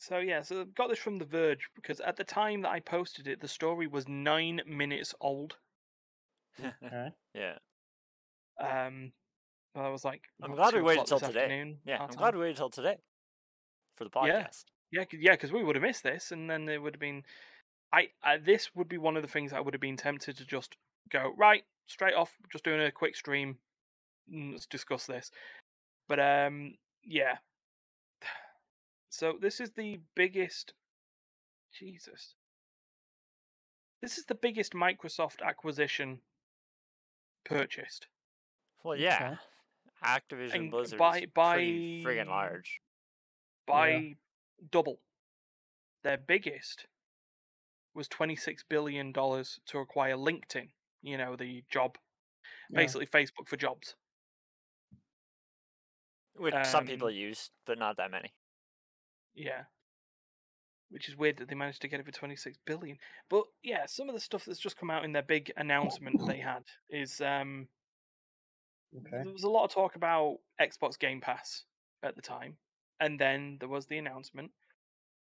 S3: So yeah, so I got this from The Verge because at the time that I posted it, the story was 9 minutes old.
S4: Okay.
S2: Yeah.
S3: But I was like,
S2: I'm
S3: what,
S2: glad
S3: 2
S2: we waited
S3: o'clock
S2: till
S3: this
S2: today.
S3: afternoon,
S2: Yeah,
S3: our
S2: I'm
S3: time?
S2: glad we waited till today for the
S3: Yeah.
S2: podcast.
S3: Yeah, because we would have missed this, and then it would have been. This would be one of the things I would have been tempted to just go right straight off, just doing a quick stream. Let's discuss this, but yeah. So this is the biggest. Jesus. This is the biggest Microsoft acquisition purchased.
S2: Well, yeah.
S4: Okay.
S2: Activision
S3: And
S2: Blizzard
S3: by-
S2: is pretty friggin' large.
S3: by double. Their biggest was $26 billion to acquire LinkedIn. You know, the job,
S4: Yeah.
S3: basically Facebook for jobs.
S2: Which some people use, but not that many.
S3: Yeah. Which is weird that they managed to get it for 26 billion. But yeah, some of the stuff that's just come out in their big announcement they had is
S4: Okay.
S3: there was a lot of talk about Xbox Game Pass at the time. And then there was the announcement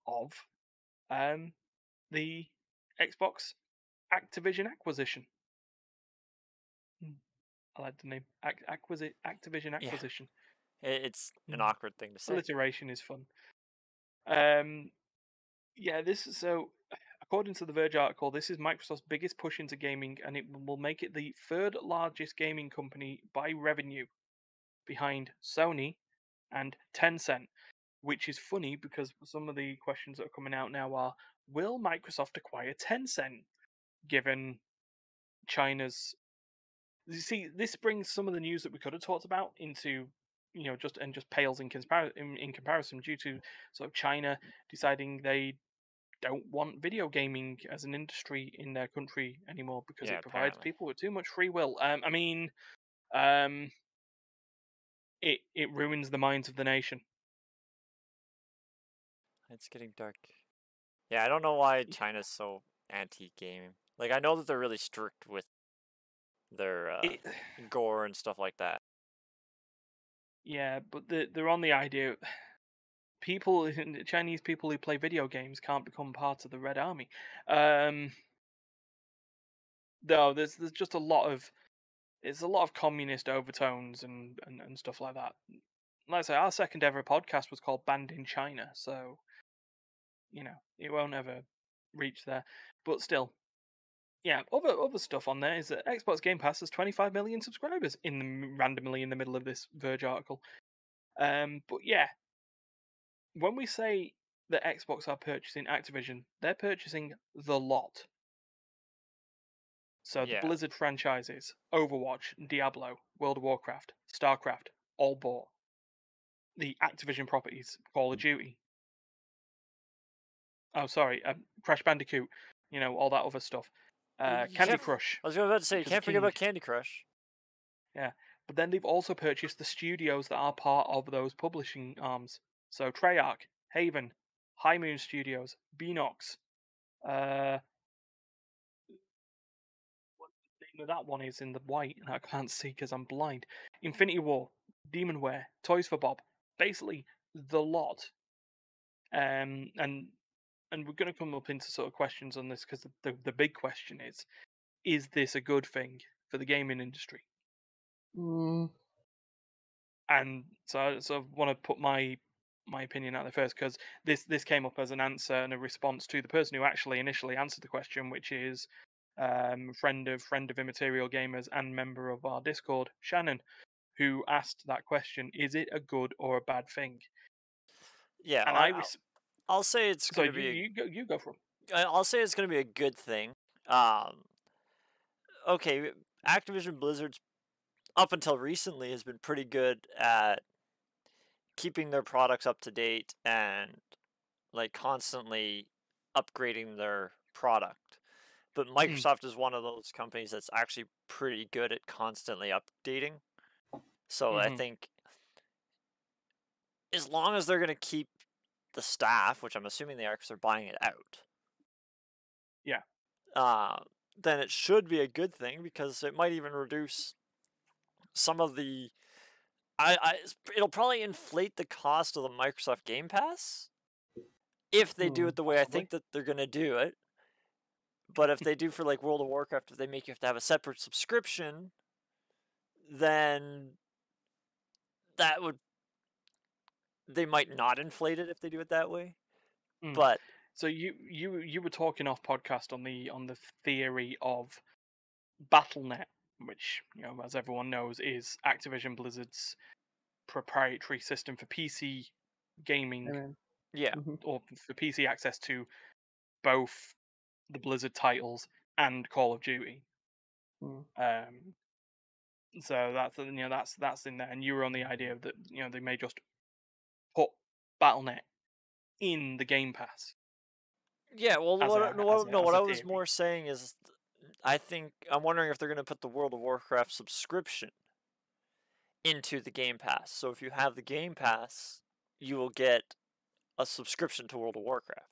S3: of the Xbox Activision acquisition. I like the name. Activision acquisition.
S2: It's an
S3: Mm.
S2: awkward thing to say.
S3: Alliteration is fun. Yeah, this is so. According to the Verge article, this is Microsoft's biggest push into gaming, and it will make it the third largest gaming company by revenue, behind Sony and Tencent. Which is funny because some of the questions that are coming out now are: will Microsoft acquire Tencent? Given China's. You see, this brings some of the news that we could have talked about into, just pales in comparison due to sort of China deciding they don't want video gaming as an industry in their country anymore because
S2: Yeah,
S3: it provides
S2: apparently.
S3: people with too much free will. It ruins the minds of the nation.
S2: It's getting dark. Yeah, I don't know why China's so anti-gaming. Like, I know that they're really strict with their gore and stuff like that.
S3: Yeah, but they're on the idea Chinese people who play video games can't become part of the Red Army. No, there's just a lot of communist overtones and stuff like that. Like I say, our second ever podcast was called Banned in China, so it won't ever reach there. But still, yeah, other stuff on there is that Xbox Game Pass has 25 million subscribers randomly in the middle of this Verge article. But yeah, when we say that Xbox are purchasing Activision, they're purchasing the lot. So the
S2: Yeah.
S3: Blizzard franchises, Overwatch, Diablo, World of Warcraft, StarCraft, all bought. The Activision properties, Call of Duty. Oh, sorry, Crash Bandicoot. All that other stuff.
S2: You
S3: Candy
S2: can't-
S3: Crush.
S2: I was about to say, you
S3: which is
S2: can't forget
S3: king.
S2: about Candy Crush.
S3: Yeah, but then they've also purchased the studios that are part of those publishing arms. So Treyarch, Haven, High Moon Studios, Beanox. What the name of that one is in the white, and I can't see because I'm blind. Infinity War, Demonware, Toys for Bob. Basically, the lot. And we're going to come up into sort of questions on this because the big question is this a good thing for the gaming industry?
S4: Mm,
S3: And so I sort of want to put my opinion out there first because this came up as an answer and a response to the person who actually initially answered the question, which is friend of Immaterial Gamers and member of our Discord, Shannon, who asked that question: is it a good or a bad thing?
S2: Yeah,
S3: And
S2: I'll say it's
S3: so
S2: going to be.
S3: you go for it.
S2: I'll say it's going to be a good thing. Okay, Activision Blizzard's up until recently has been pretty good at keeping their products up to date and like constantly upgrading their product. But Microsoft is one of those companies that's actually pretty good at constantly updating. So I think as long as they're going to keep the staff, which I'm assuming they are because they're buying it out.
S3: Yeah.
S2: Then it should be a good thing because it might even reduce some of the. It'll probably inflate the cost of the Microsoft Game Pass if they do it the way I think that they're gonna do it. But if they do for like World of Warcraft, if they make you have to have a separate subscription, then they might not inflate it if they do it that way. But
S3: so you were talking off podcast on the theory of Battle.net, which as everyone knows is Activision Blizzard's proprietary system for PC gaming.
S2: Yeah.
S3: Or for PC access to both the Blizzard titles and Call of Duty. So that's in there, and you were on the idea that they may just put Battle.net in the Game Pass.
S2: Yeah, well, what I was more saying is, I'm wondering if they're going to put the World of Warcraft subscription into the Game Pass. So if you have the Game Pass, you will get a subscription to World of Warcraft.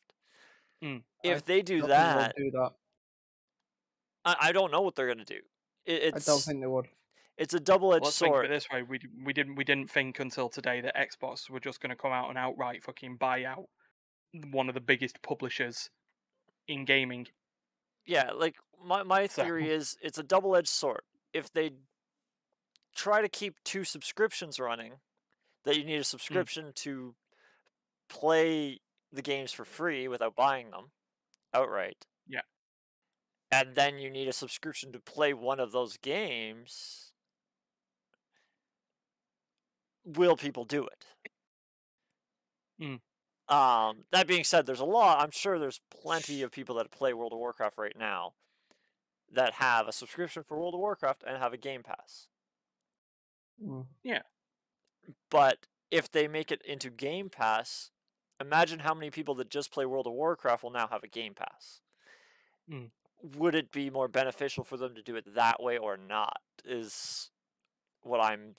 S2: If they do that, I don't know what they're going to do. I
S4: don't think they would.
S2: It's a double-edged sword.
S3: Let's think of it this way: we didn't think until today that Xbox were just going to come out and outright fucking buy out one of the biggest publishers in gaming.
S2: Yeah, like my theory is it's a double-edged sword. If they try to keep two subscriptions running, that you need a subscription to play the games for free without buying them outright.
S3: Yeah.
S2: And then you need a subscription to play one of those games. Will people do it? That being said, I'm sure there's plenty of people that play World of Warcraft right now that have a subscription for World of Warcraft and have a Game Pass.
S3: Yeah.
S2: But if they make it into Game Pass, imagine how many people that just play World of Warcraft will now have a Game Pass. Would it be more beneficial for them to do it that way or not, is what I'm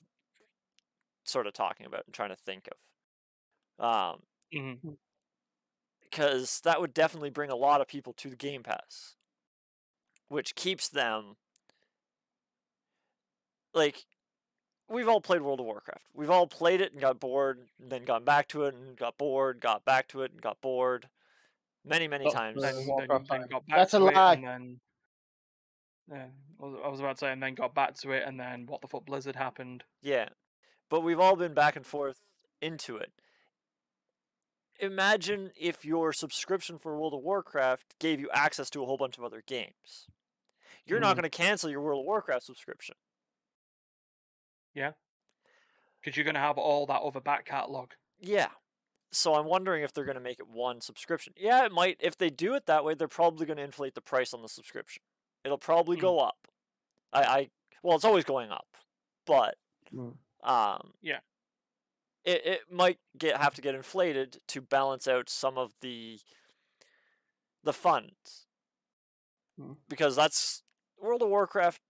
S2: sort of talking about and trying to think of. Because that would definitely bring a lot of people to the Game Pass, which keeps them, like, we've all played World of Warcraft. We've all played it and got bored, and then gone back to it and got bored, got back to it and got bored many times.
S3: Then got back
S1: That's a
S3: to it,
S1: lie.
S3: and then I was about to say, and then got back to it, and then what the fuck Blizzard happened.
S2: Yeah, but we've all been back and forth into it. Imagine if your subscription for World of Warcraft gave you access to a whole bunch of other games. You're not going to cancel your World of Warcraft subscription.
S3: Yeah. Because you're going to have all that other back catalog.
S2: Yeah. So I'm wondering if they're going to make it one subscription. Yeah, it might. If they do it that way, they're probably going to inflate the price on the subscription. It'll probably go up. Well, it's always going up, but
S3: yeah,
S2: it might have to get inflated to balance out some of the funds, because that's World of Warcraft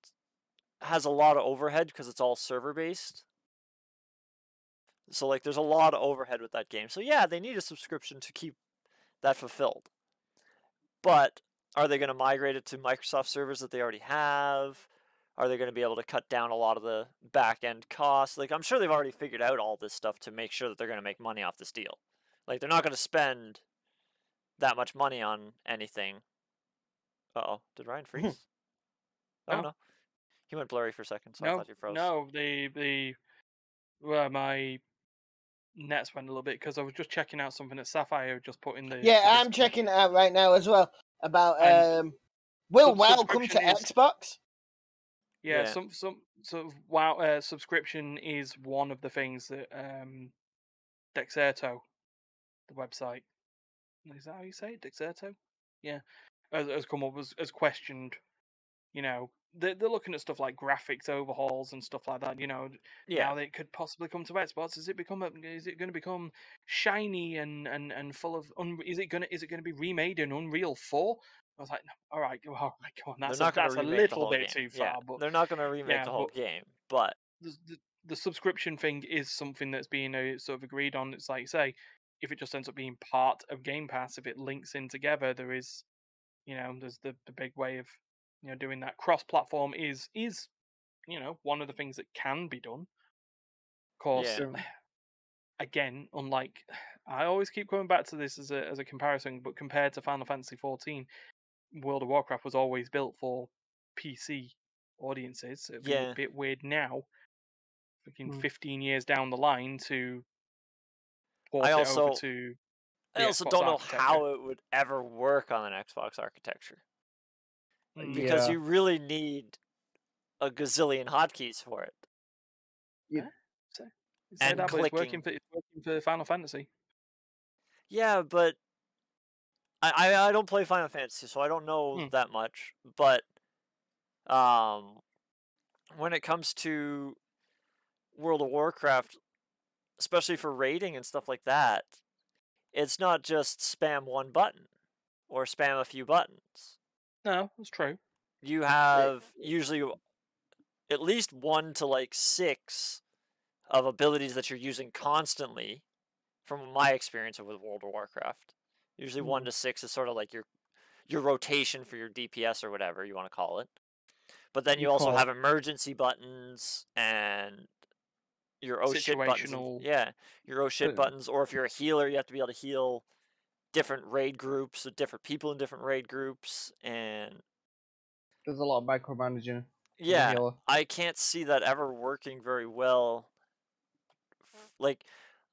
S2: has a lot of overhead because it's all server based. So like there's a lot of overhead with that game. So yeah, they need a subscription to keep that fulfilled. But are they going to migrate it to Microsoft servers that they already have? Are they going to be able to cut down a lot of the back end costs? Like, I'm sure they've already figured out all this stuff to make sure that they're going to make money off this deal. Like, they're not going to spend that much money on anything. Uh-oh, did Ryan freeze? Oh no, he went blurry for a second, so I thought you froze.
S3: No, my nets went a little bit because I was just checking out something that Sapphire just put in the.
S1: Yeah, I'm checking it out right now as well. About will WoW come to Xbox?
S3: Yeah, some sort of WoW subscription is one of the things that Dexerto, the website, is that how you say it? Dexerto? Yeah, has come up as questioned. You know, they're looking at stuff like graphics overhauls and stuff like that. You know, now they could possibly come to Xbox. Is it going to become shiny and full of? Is it going to be remade in Unreal 4? I was like, no, all right, come on. That's a little bit too far. But
S2: they're not going to remake the whole game. But
S3: the subscription thing is something that's being sort of agreed on. It's like, say, if it just ends up being part of Game Pass, if it links in together, there is, there's the big way of, doing that. Cross-platform is one of the things that can be done. Of course, again, unlike, I always keep coming back to this as a comparison, but compared to Final Fantasy XIV, World of Warcraft was always built for PC audiences. So it'd be a bit weird now, 15 years down the line, to port it over to
S2: I also don't know how it would ever work on an Xbox architecture. Because you really need a gazillion hotkeys for it.
S3: And clicking. It's working for Final Fantasy.
S2: Yeah, but I don't play Final Fantasy, so I don't know that much. But when it comes to World of Warcraft, especially for raiding and stuff like that, it's not just spam one button or spam a few buttons.
S3: No, that's true.
S2: You have usually at least 1 to 6 of abilities that you're using constantly, from my experience with World of Warcraft. Usually 1 to 6 is sort of like your rotation for your DPS or whatever you want to call it. But then you also have emergency buttons and your oh shit buttons. Yeah, your oh shit buttons. Or if you're a healer, you have to be able to heal different raid groups, different people in different raid groups, and
S4: there's a lot of micromanaging.
S2: Yeah, I can't see that ever working very well. Like,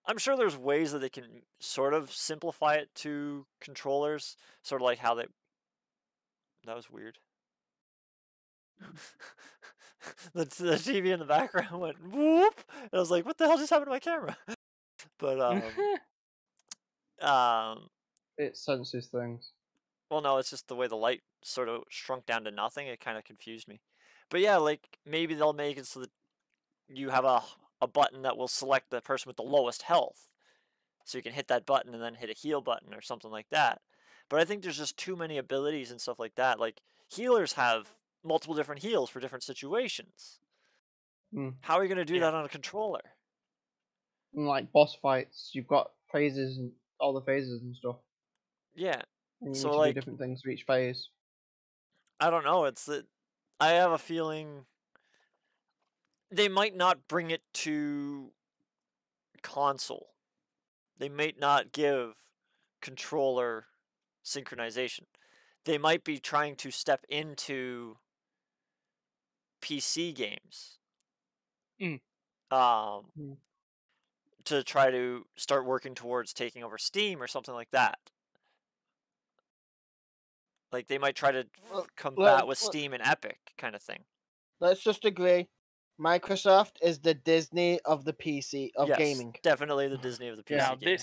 S2: I'm sure there's ways that they can sort of simplify it to controllers, sort of like how they. That was weird. the TV in the background went whoop, and I was like, "What the hell just happened to my camera?" But
S4: it senses things.
S2: Well, no, it's just the way the light sort of shrunk down to nothing. It kind of confused me. But yeah, like maybe they'll make it so that you have a button that will select the person with the lowest health. So you can hit that button and then hit a heal button or something like that. But I think there's just too many abilities and stuff like that. Like healers have multiple different heals for different situations.
S4: Mm.
S2: How are you going to do
S3: Yeah.
S2: that on a controller?
S4: And like boss fights, you've got phases and all the phases and stuff,
S2: Yeah.
S4: and you
S2: So
S4: need to do
S2: like
S4: different things for each phase.
S2: I don't know, it's that I have a feeling they might not bring it to console. They might not give controller synchronization. They might be trying to step into PC games.
S3: Mm.
S4: Mm.
S2: To try to start working towards taking over Steam or something like that. Like they might try to combat with Steam and Epic kind of thing.
S1: Let's just agree. Microsoft is the Disney of the PC of
S2: Yes,
S1: gaming.
S2: definitely the Disney of the PC
S3: Now
S2: gaming.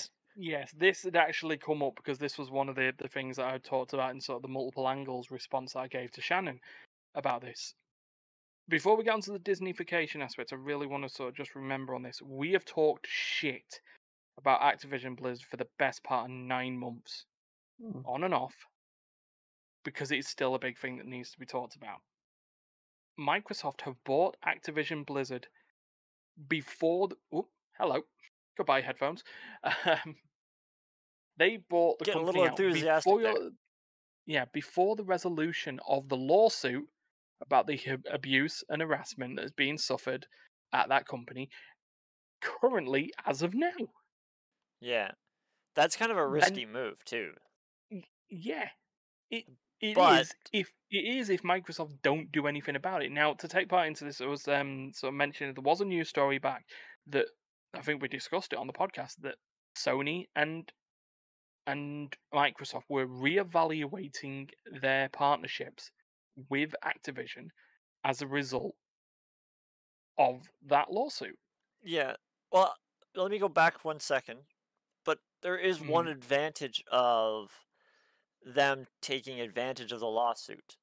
S3: this had actually come up because this was one of the things that I talked about in sort of the multiple angles response that I gave to Shannon about this. Before we get onto the Disneyfication aspect, I really want to sort of just remember on this. We have talked shit about Activision Blizzard for the best part of 9 months, on and off, because it's still a big thing that needs to be talked about. Microsoft have bought Activision Blizzard before. Hello, goodbye headphones. They bought the
S2: Get a
S3: company
S2: little
S3: out
S2: enthusiastic
S3: before the resolution of the lawsuit about the abuse and harassment that is being suffered at that company. Currently, as of now,
S2: Yeah, that's kind of a risky move too.
S3: yeah, it
S2: But
S3: is if Microsoft don't do anything about it. Now, to take part into this, it was sort of mentioned there was a news story back that I think we discussed it on the podcast that Sony and Microsoft were reevaluating their partnerships with Activision as a result of that lawsuit.
S2: yeah, well, let me go back 1 second. But there is one advantage of them taking advantage of the lawsuit,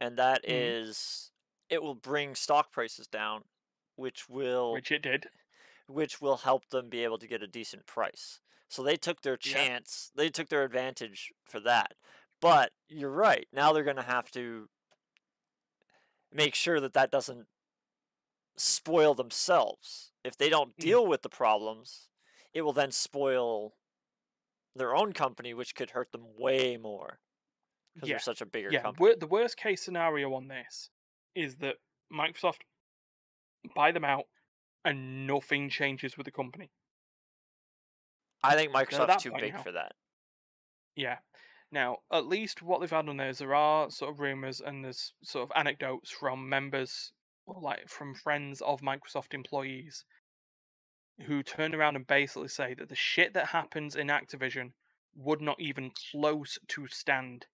S2: and that is it will bring stock prices down, which
S3: Which it did.
S2: will help them be able to get a decent price. So they took their chance, they took their advantage for that. But you're right. Now they're going to have to make sure that that doesn't spoil themselves. If they don't deal with the problems, it will then spoil their own company, which could hurt them way more because they're such a bigger company.
S3: The worst case scenario on this is that Microsoft buy them out and nothing changes with the company.
S2: I think Microsoft's too big for that.
S3: Yeah. Now, at least what they've had on there is there are sort of rumors and there's sort of anecdotes from members, or like from friends of Microsoft employees, who turn around and basically say that the shit that happens in Activision would not even close to stand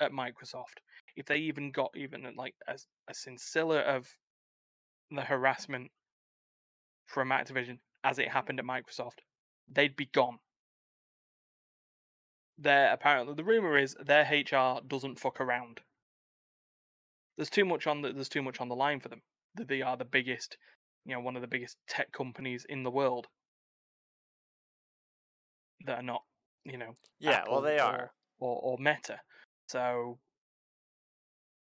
S3: at Microsoft. If they even got even like a scintilla of the harassment from Activision as it happened at Microsoft, they'd be gone. Apparently the rumor is their HR doesn't fuck around. There's too much on the line for them. That they are the biggest, one of the biggest tech companies in the world. That are not,
S2: Yeah,
S3: Apple
S2: well, they are.
S3: or Meta. So,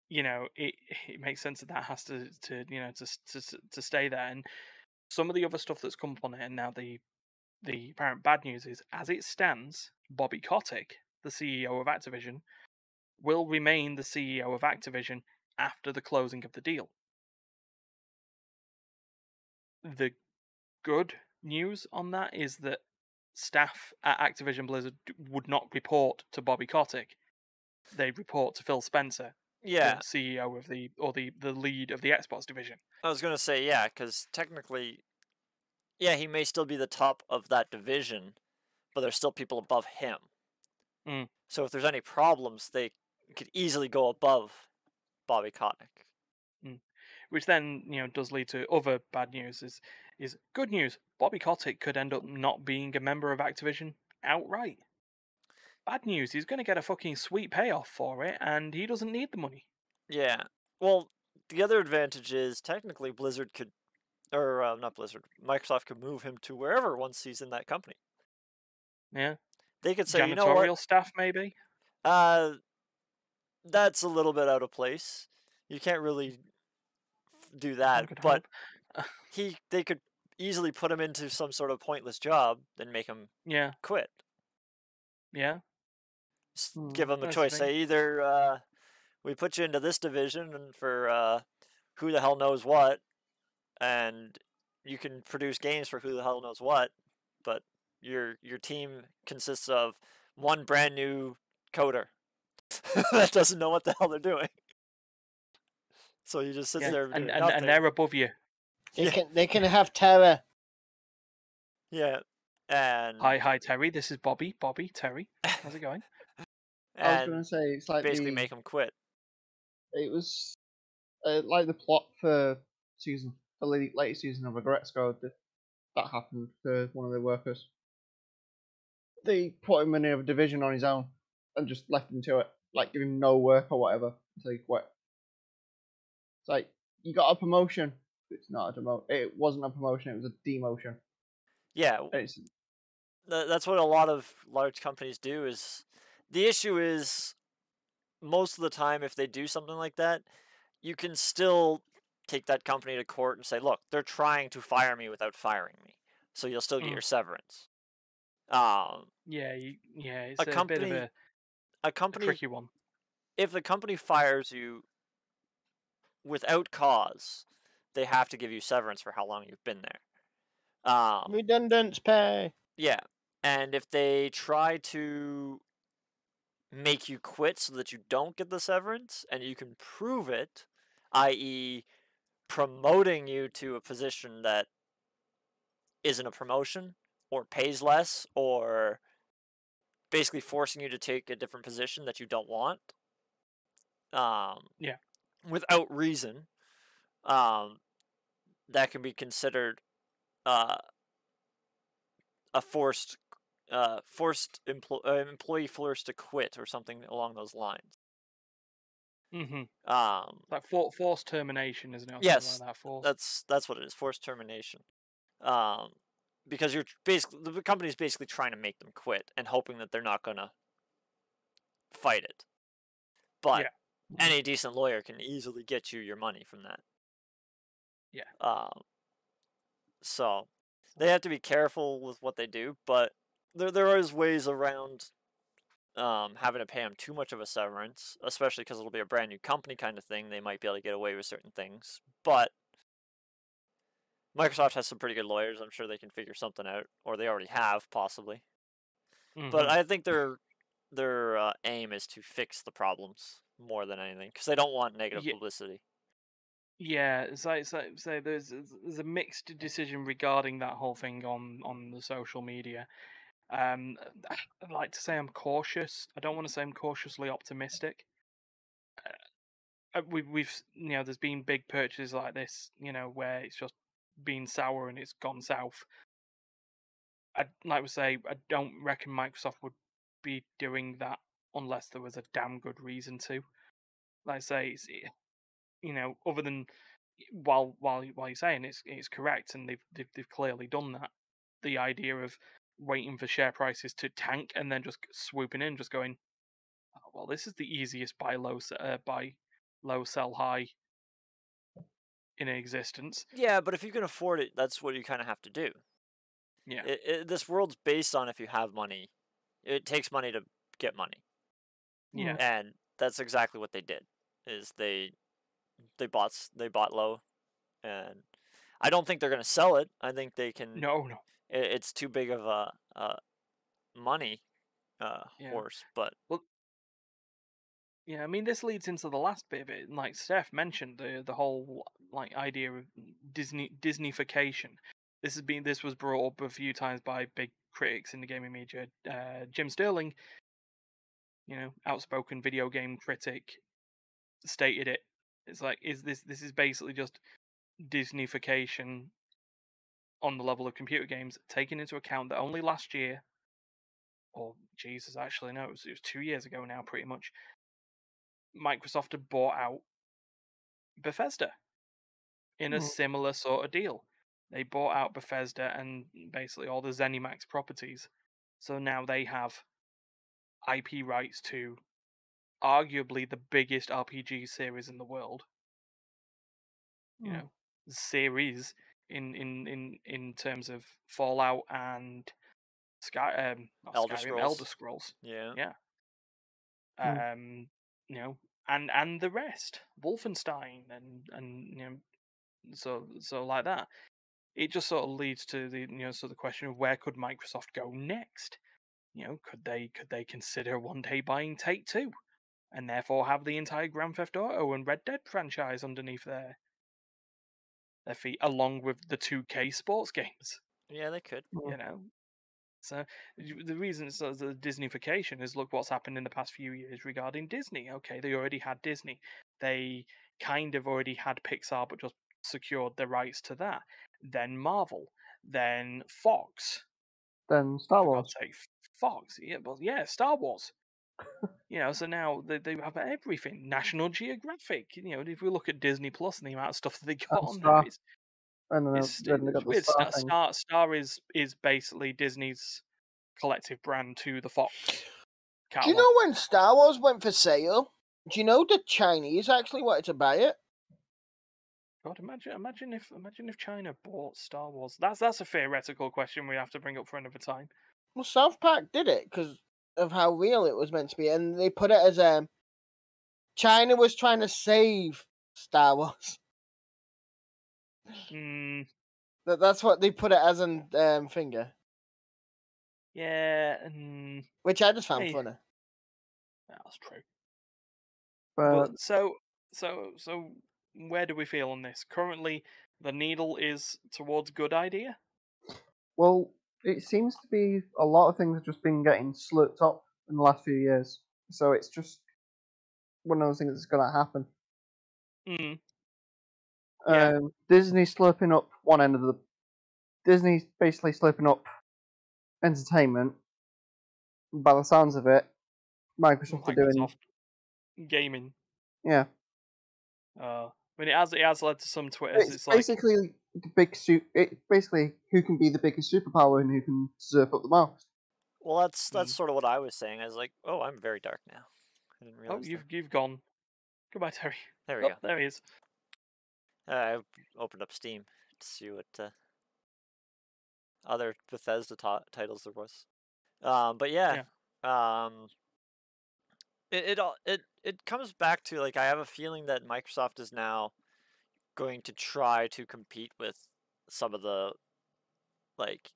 S3: it makes sense that has to stay there. And some of the other stuff that's come up on it, and now the apparent bad news is, as it stands, Bobby Kotick, the CEO of Activision, will remain the CEO of Activision after the closing of the deal. The good news on that is that staff at Activision Blizzard would not report to Bobby Kotick. They'd report to Phil Spencer,
S2: Yeah,
S3: the CEO of the lead of the Xbox division.
S2: I was going to say, yeah, because technically, yeah, he may still be the top of that division, but there's still people above him. So if there's any problems, they could easily go above Bobby Kotick.
S3: Which then, does lead to other bad news. Is good news. Bobby Kotick could end up not being a member of Activision outright. bad news. He's going to get a fucking sweet payoff for it, and he doesn't need the money.
S2: Yeah. Well, the other advantage is technically Blizzard could, or not Blizzard, Microsoft could move him to wherever once he's in that company.
S3: Yeah.
S2: They could say, you know
S3: Janitorial
S2: what,
S3: staff, maybe.
S2: that's a little bit out of place. You can't really do
S3: I
S2: that,
S3: could
S2: but
S3: hope.
S2: they could easily put him into some sort of pointless job and make him
S3: Yeah.
S2: quit.
S3: Yeah.
S2: Give him a
S3: That's the
S2: choice.
S3: thing.
S2: Say either we put you into this division and for who the hell knows what, and you can produce games for who the hell knows what, but your team consists of one brand new coder that doesn't know what the hell they're doing. So you just sits
S3: Yeah.
S2: there doing
S3: And
S2: nothing.
S3: they're above you.
S1: They can have terror.
S2: Yeah. And
S3: Hi, Terry. This is Bobby. Terry. How's it going?
S4: I was
S2: and
S4: going to say it's like
S2: basically make him quit.
S4: It was like the plot for the latest season of Regrets Code that happened to one of the workers. They put him in a division on his own and just left him to it, like give him no work or whatever until he quit. It's like you got a promotion. It's not a demotion. It wasn't a promotion. It was a demotion.
S2: Yeah,
S4: It's
S2: that's what a lot of large companies do. Is the issue is most of the time if they do something like that, you can still take that company to court and say, look, they're trying to fire me without firing me, so you'll still get your severance.
S3: Yeah, it's
S2: a
S3: a bit of
S2: company,
S3: a tricky one.
S2: If the company fires you without cause, they have to give you severance for how long you've been there.
S1: Redundant pay.
S2: Yeah, and if they try to make you quit so that you don't get the severance and you can prove it, i.e., promoting you to a position that isn't a promotion or pays less or basically forcing you to take a different position that you don't want,
S3: Yeah.
S2: without reason, that can be considered a employee forced to quit or something along those lines.
S3: Like forced termination, isn't it? Or
S2: Yes,
S3: something like that.
S2: that's what it is. Forced termination. Because the company's basically trying to make them quit and hoping that they're not gonna fight it. But any decent lawyer can easily get you your money from that.
S3: Yeah.
S2: So they have to be careful with what they do, but there is ways around having to pay them too much of a severance, especially because it'll be a brand new company kind of thing. They might be able to get away with certain things, but Microsoft has some pretty good lawyers. I'm sure they can figure something out, or they already have, possibly. But I think their aim is to fix the problems more than anything, because they don't want negative publicity.
S3: Yeah, it's like there's a mixed decision regarding that whole thing on the social media. I'd like to say I'm cautious. I don't want to say I'm cautiously optimistic. We've there's been big purchases like this, where it's just been sour and it's gone south. I'd like to say I don't reckon Microsoft would be doing that unless there was a damn good reason to. Like I say, it's, other than while you're saying it's correct and they've clearly done that. The idea of waiting for share prices to tank and then just swooping in, just going, oh, well, this is the easiest buy low, sell high in existence.
S2: Yeah, but if you can afford it, that's what you kind of have to do.
S3: Yeah.
S2: This world's based on if you have money. It takes money to get money.
S3: Yeah.
S2: And that's exactly what they did. Is they bought low, and I don't think they're going to sell it. I think they can.
S3: No.
S2: It's too big of a money horse, but
S3: yeah, I mean, this leads into the last bit of it. Like Steph mentioned, the whole idea of Disneyfication. This was brought up a few times by big critics in the gaming media. Jim Sterling, outspoken video game critic, stated it. It's like, this is basically just Disneyfication on the level of computer games, taking into account that only last year or Jesus, actually no, it was 2 years ago now, pretty much. Microsoft had bought out Bethesda in a similar sort of deal. They bought out Bethesda and basically all the ZeniMax properties, so now they have IP rights to arguably the biggest RPG series in the world. You know, series in terms of Fallout and not
S2: Elder
S3: Skyrim, Elder
S2: Scrolls.
S3: Scrolls.
S2: Yeah.
S3: Yeah.
S4: Mm.
S3: You know, and the rest, Wolfenstein and you know, so like that. It just sort of leads to the the question of where could Microsoft go next? You know, could they consider one day buying Take-Two, and therefore have the entire Grand Theft Auto and Red Dead franchise underneath their feet, along with the 2K sports games?
S2: Yeah, they could.
S3: You know, so the reason it's sort of the Disneyfication is look what's happened in the past few years regarding Disney. Okay, they already had Disney. They kind of already had Pixar, but just secured the rights to that. Then Marvel. Then Fox.
S4: Then Star
S3: For
S4: Wars.
S3: God's sake, Fox. Yeah, well, yeah, Star Wars. You know, so now they have everything. National Geographic. You know, if we look at Disney Plus and the amount of stuff that they got
S4: And
S3: on
S4: Star.
S3: there,
S4: And then they
S3: it's
S4: got the
S3: weird.
S4: Star thing.
S3: Star is basically Disney's collective brand to the Fox
S1: Do you
S3: catalog.
S1: know when Star Wars went for sale? Do you know the Chinese actually wanted to buy it?
S3: God, imagine if China bought Star Wars. That's a theoretical question we have to bring up for another time.
S1: Well, South Park did it because of how real it was meant to be, and they put it as China was trying to save Star Wars.
S3: Mm,
S1: That's what they put it as on finger,
S3: yeah,
S1: which I just found
S3: hey,
S1: funny.
S3: that's true.
S4: But
S3: But so where do we feel on this? Currently, the needle is towards good idea.
S4: well, it seems to be a lot of things have just been getting slurped up in the last few years. So it's just one of those things that's going to happen.
S3: Mm. Yeah.
S4: Disney's slurping up one end of the. Disney's basically slurping up entertainment. By the sounds of it, Microsoft are doing.
S3: Microsoft gaming.
S4: Yeah.
S3: I mean, it has led to some Twitters.
S4: It's
S3: It's like,
S4: basically the big suit. It basically who can be the biggest superpower and who can slurp up the most.
S2: Well, that's sort of what I was saying. I was like, oh, I'm very dark now. I didn't realize.
S3: you've gone. Goodbye, Terry.
S2: There we
S3: Oh,
S2: go.
S3: there he is.
S2: I opened up Steam to see what other Bethesda titles there was. But yeah. It comes back to, like, I have a feeling that Microsoft is now going to try to compete with some of the, like,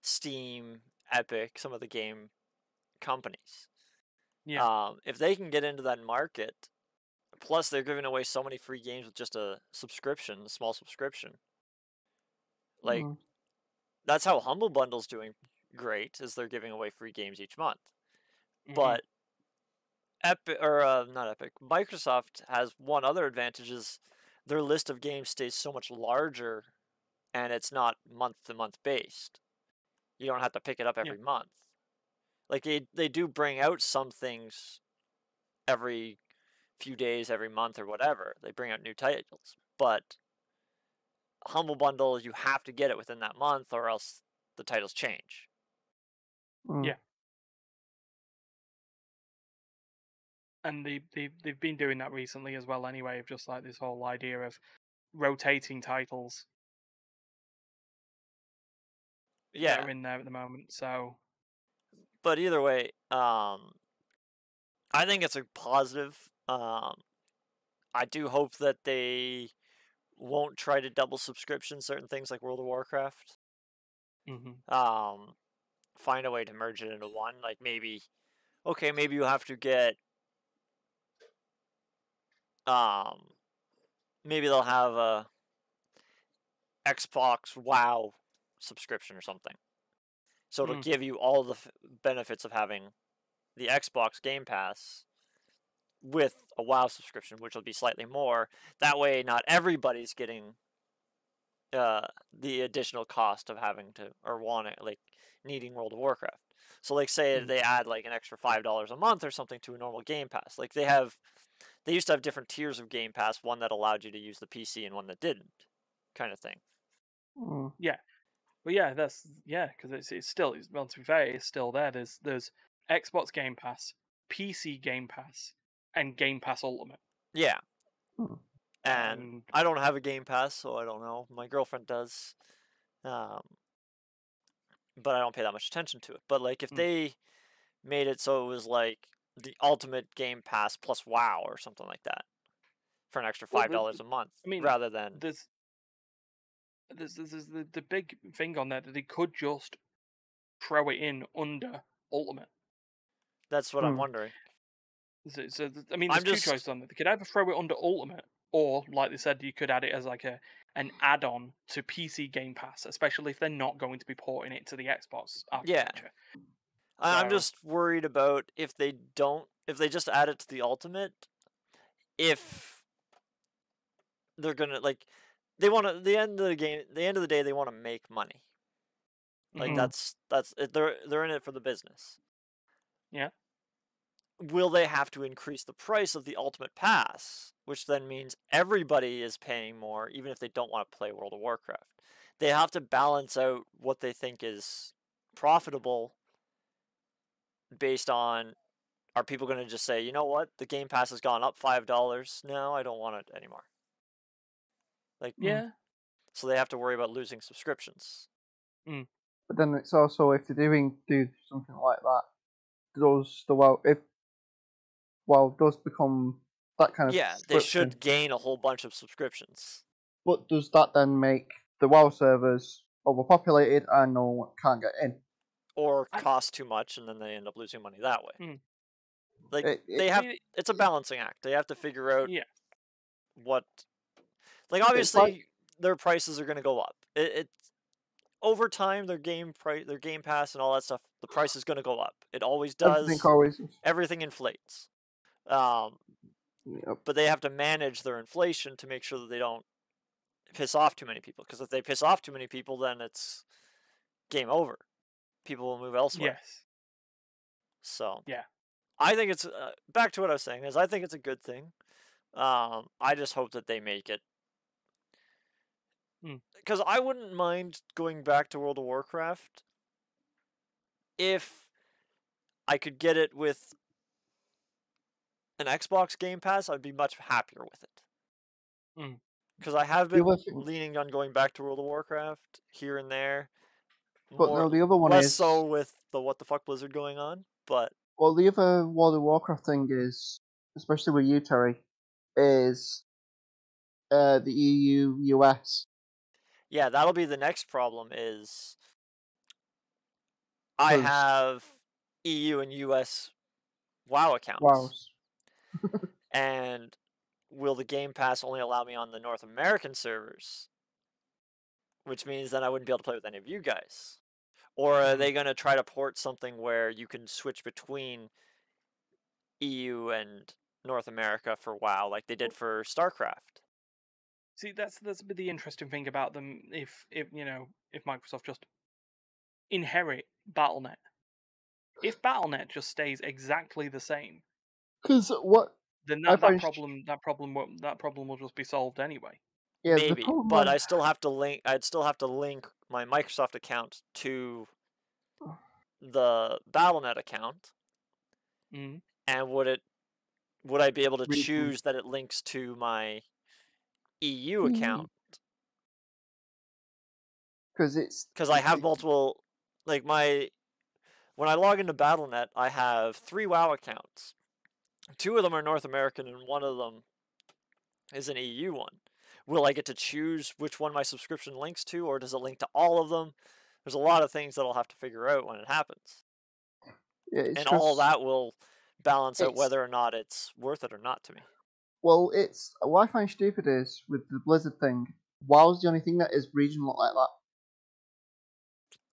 S2: Steam, Epic, some of the game companies.
S3: Yeah.
S2: If they can get into that market, plus they're giving away so many free games with just a subscription, a small subscription. Like, that's how Humble Bundle's doing great, is they're giving away free games each month.
S3: Mhm.
S2: But not Epic, Microsoft has one other advantage, is their list of games stays so much larger, and it's not month-to-month based. You don't have to pick it up every month. Like, they do bring out some things every few days, every month, or whatever. They bring out new titles. But Humble Bundle, you have to get it within that month, or else the titles change.
S3: Yeah. And they've been doing that recently as well anyway, of just like this whole idea of rotating titles.
S2: Yeah.
S3: That are in there at the moment, so.
S2: But either way, I think it's a positive. I do hope that they won't try to double subscription certain things like World of Warcraft.
S3: Mm-hmm.
S2: Find a way to merge it into one. Like, maybe you have to get maybe they'll have a Xbox WoW subscription or something. So it'll give you all the benefits of having the Xbox Game Pass with a WoW subscription, which will be slightly more. That way, not everybody's getting the additional cost of having to, or wanting, like, needing World of Warcraft. So like say they add like an extra $5 a month or something to a normal Game Pass. Like they used to have different tiers of Game Pass, one that allowed you to use the PC and one that didn't, kind of thing.
S3: Yeah. But yeah, because it's still, well, to be fair, it's still there. There's Xbox Game Pass, PC Game Pass, and Game Pass Ultimate.
S2: Yeah. And I don't have a Game Pass, so I don't know. My girlfriend does. But I don't pay that much attention to it. But like if they made it so it was like the Ultimate Game Pass plus WoW or something like that for an extra $5 a month, rather than
S3: there's the big thing on there that they could just throw it in under Ultimate.
S2: That's what I'm wondering.
S3: There's two choices on there. They could either throw it under Ultimate, or like they said, you could add it as like an add-on to PC Game Pass, especially if they're not going to be porting it to the Xbox architecture.
S2: Yeah. I'm just worried about if they just add it to the Ultimate, if they're gonna they want to, the end of the day they want to make money. Like that's it, they're in it for the business.
S3: Yeah.
S2: Will they have to increase the price of the Ultimate Pass, which then means everybody is paying more, even if they don't want to play World of Warcraft? They have to balance out what they think is profitable based on, are people going to just say, you know what, the Game Pass has gone up $5, no, I don't want it anymore. So they have to worry about losing subscriptions.
S4: But then it's also, if they're do something like that, does the WoW does become that kind of
S2: they should gain a whole bunch of subscriptions.
S4: But does that then make the WoW servers overpopulated and no one can't get in?
S2: Or cost too much, and then they end up losing money that way. It's a balancing act. They have to figure out what. Like obviously, their prices are going to go up. It's over time. Their Game Pass, and all that stuff. The price is going to go up. It always does. Everything inflates. But they have to manage their inflation to make sure that they don't piss off too many people. Because if they piss off too many people, then it's game over. People will move elsewhere.
S3: Yes.
S2: So I think it's back to what I was saying. I think it's a good thing. I just hope that they make it, because I wouldn't mind going back to World of Warcraft if I could get it with an Xbox Game Pass. I'd be much happier with it. Because I have been leaning on going back to World of Warcraft here and there.
S4: But no, the other one
S2: less
S4: is
S2: so with the what the fuck Blizzard going on. But
S4: well, the other World of Warcraft thing is, especially with you, Terry, is the EU US.
S2: Yeah, that'll be the next problem. Is I have EU and US WoW accounts. And will the Game Pass only allow me on the North American servers? Which means then I wouldn't be able to play with any of you guys. Or are they going to try to port something where you can switch between EU and North America for WoW, like they did for StarCraft?
S3: See, that's the interesting thing about them. If Microsoft just inherit BattleNet, if BattleNet just stays exactly the same,
S4: because what
S3: then that problem will just be solved anyway.
S4: Yeah,
S2: maybe, but I still have to link. I'd still have to link my Microsoft account to the BattleNet account. And would I be able to choose that it links to my EU account? Because I have multiple, like when I log into BattleNet, I have 3 WoW accounts. 2 of them are North American, and 1 of them is an EU one. Will I get to choose which one my subscription links to, or does it link to all of them? There's a lot of things that I'll have to figure out when it happens. And all that will balance out whether or not it's worth it or not to me.
S4: Well, what I find stupid is, with the Blizzard thing, WoW's the only thing that is regional like that.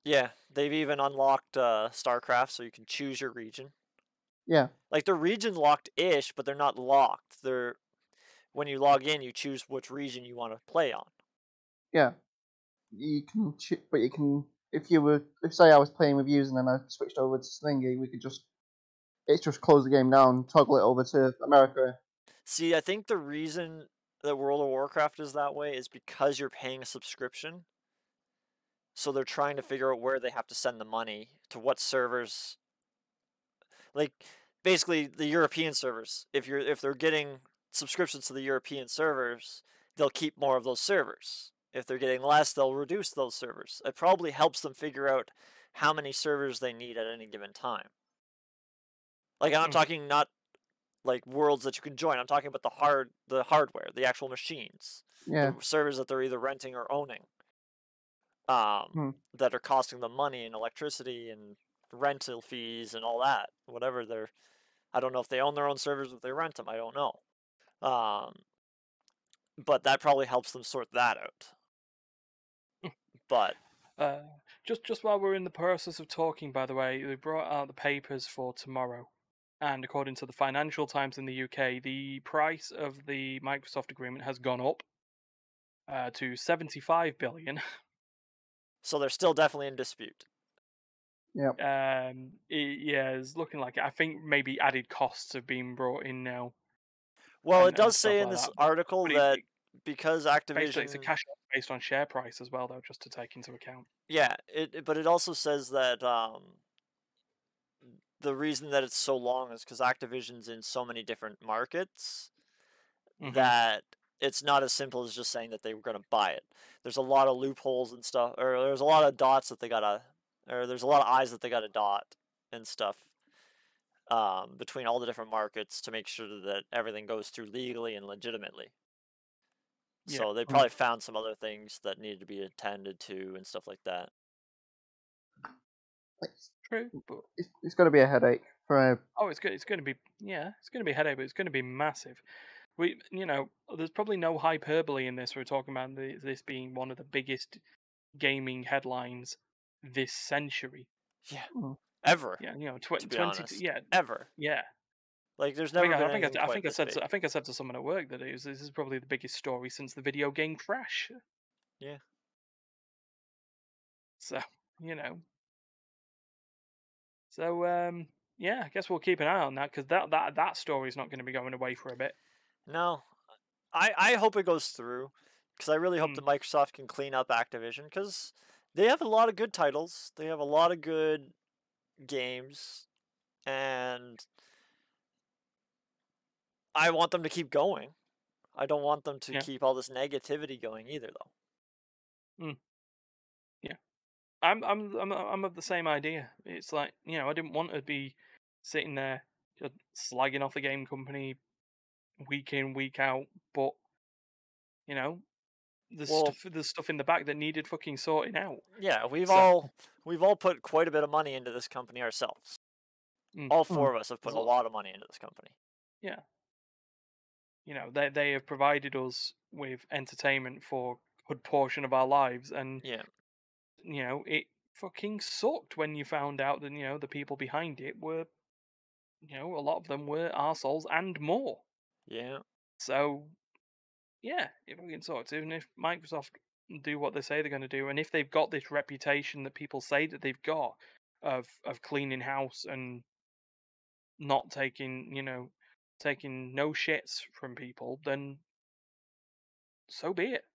S2: Yeah, they've even unlocked StarCraft, so you can choose your region.
S4: Yeah.
S2: Like, they're region locked-ish, but they're not locked. When you log in, you choose which region you want to play on.
S4: Yeah. You can, but you can if say I was playing with you and then I switched over to Slingy, we could just close the game down, toggle it over to America.
S2: See, I think the reason that World of Warcraft is that way is because you're paying a subscription. So they're trying to figure out where they have to send the money to what servers. Like basically the European servers. If they're getting subscriptions to the European servers, they'll keep more of those servers. If they're getting less, they'll reduce those servers. It probably helps them figure out how many servers they need at any given time. Like I'm talking not like worlds that you can join. I'm talking about the hardware, the actual machines,
S4: Yeah.
S2: the servers that they're either renting or owning. That are costing them money and electricity and rental fees and all that. Whatever they're, I don't know if they own their own servers, if they rent them. I don't know. But that probably helps them sort that out. But
S3: just while we're in the process of talking, by the way, they brought out the papers for tomorrow, and according to the Financial Times in the UK, the price of the Microsoft agreement has gone up to 75 billion.
S2: So they're still definitely in dispute.
S4: Yeah.
S3: It's looking like it. I think maybe added costs have been brought in now.
S2: Well,
S3: and
S2: it does
S3: stuff
S2: say in
S3: like
S2: this
S3: that.
S2: article
S3: But
S2: that because Activision,
S3: basically it's a cash based on share price as well, though, just to take into account.
S2: Yeah, but it also says that the reason that it's so long is because Activision's in so many different markets that it's not as simple as just saying that they were going to buy it. There's a lot of loopholes and stuff, or there's a lot of dots that they gotta, or there's a lot of I's that they gotta dot and stuff between all the different markets to make sure that everything goes through legally and legitimately. So they probably found some other things that needed to be attended to and stuff like that.
S3: True, but
S4: it's going to be a headache for.
S3: it's good. It's going to be it's going to be a headache, but it's going to be massive. There's probably no hyperbole in this. We're talking about this being one of the biggest gaming headlines this century.
S2: Yeah, ever.
S3: Yeah,
S2: to be honest,
S3: yeah,
S2: ever.
S3: Yeah.
S2: Like there's never been anything
S3: I
S2: quite
S3: think I
S2: this
S3: said
S2: big.
S3: I think I said to someone at work that this is probably the biggest story since the video game crash.
S2: Yeah.
S3: So yeah, I guess we'll keep an eye on that because that story is not going to be going away for a bit.
S2: No, I hope it goes through because I really hope that Microsoft can clean up Activision because they have a lot of good titles. They have a lot of good games, and I want them to keep going. I don't want them to keep all this negativity going either, though.
S3: Yeah, I'm of the same idea. It's like I didn't want to be sitting there just slagging off the game company week in week out, but there's stuff in the back that needed fucking sorting out.
S2: Yeah, we've all put quite a bit of money into this company ourselves. All four of us have put a lot of money into this company.
S3: Yeah. They have provided us with entertainment for a good portion of our lives, and it fucking sucked when you found out that the people behind it were, a lot of them were arseholes and more.
S2: Yeah.
S3: So, yeah, it fucking sucks. Even if Microsoft do what they say they're going to do, and if they've got this reputation that people say that they've got of cleaning house and not taking no shits from people, then so be it.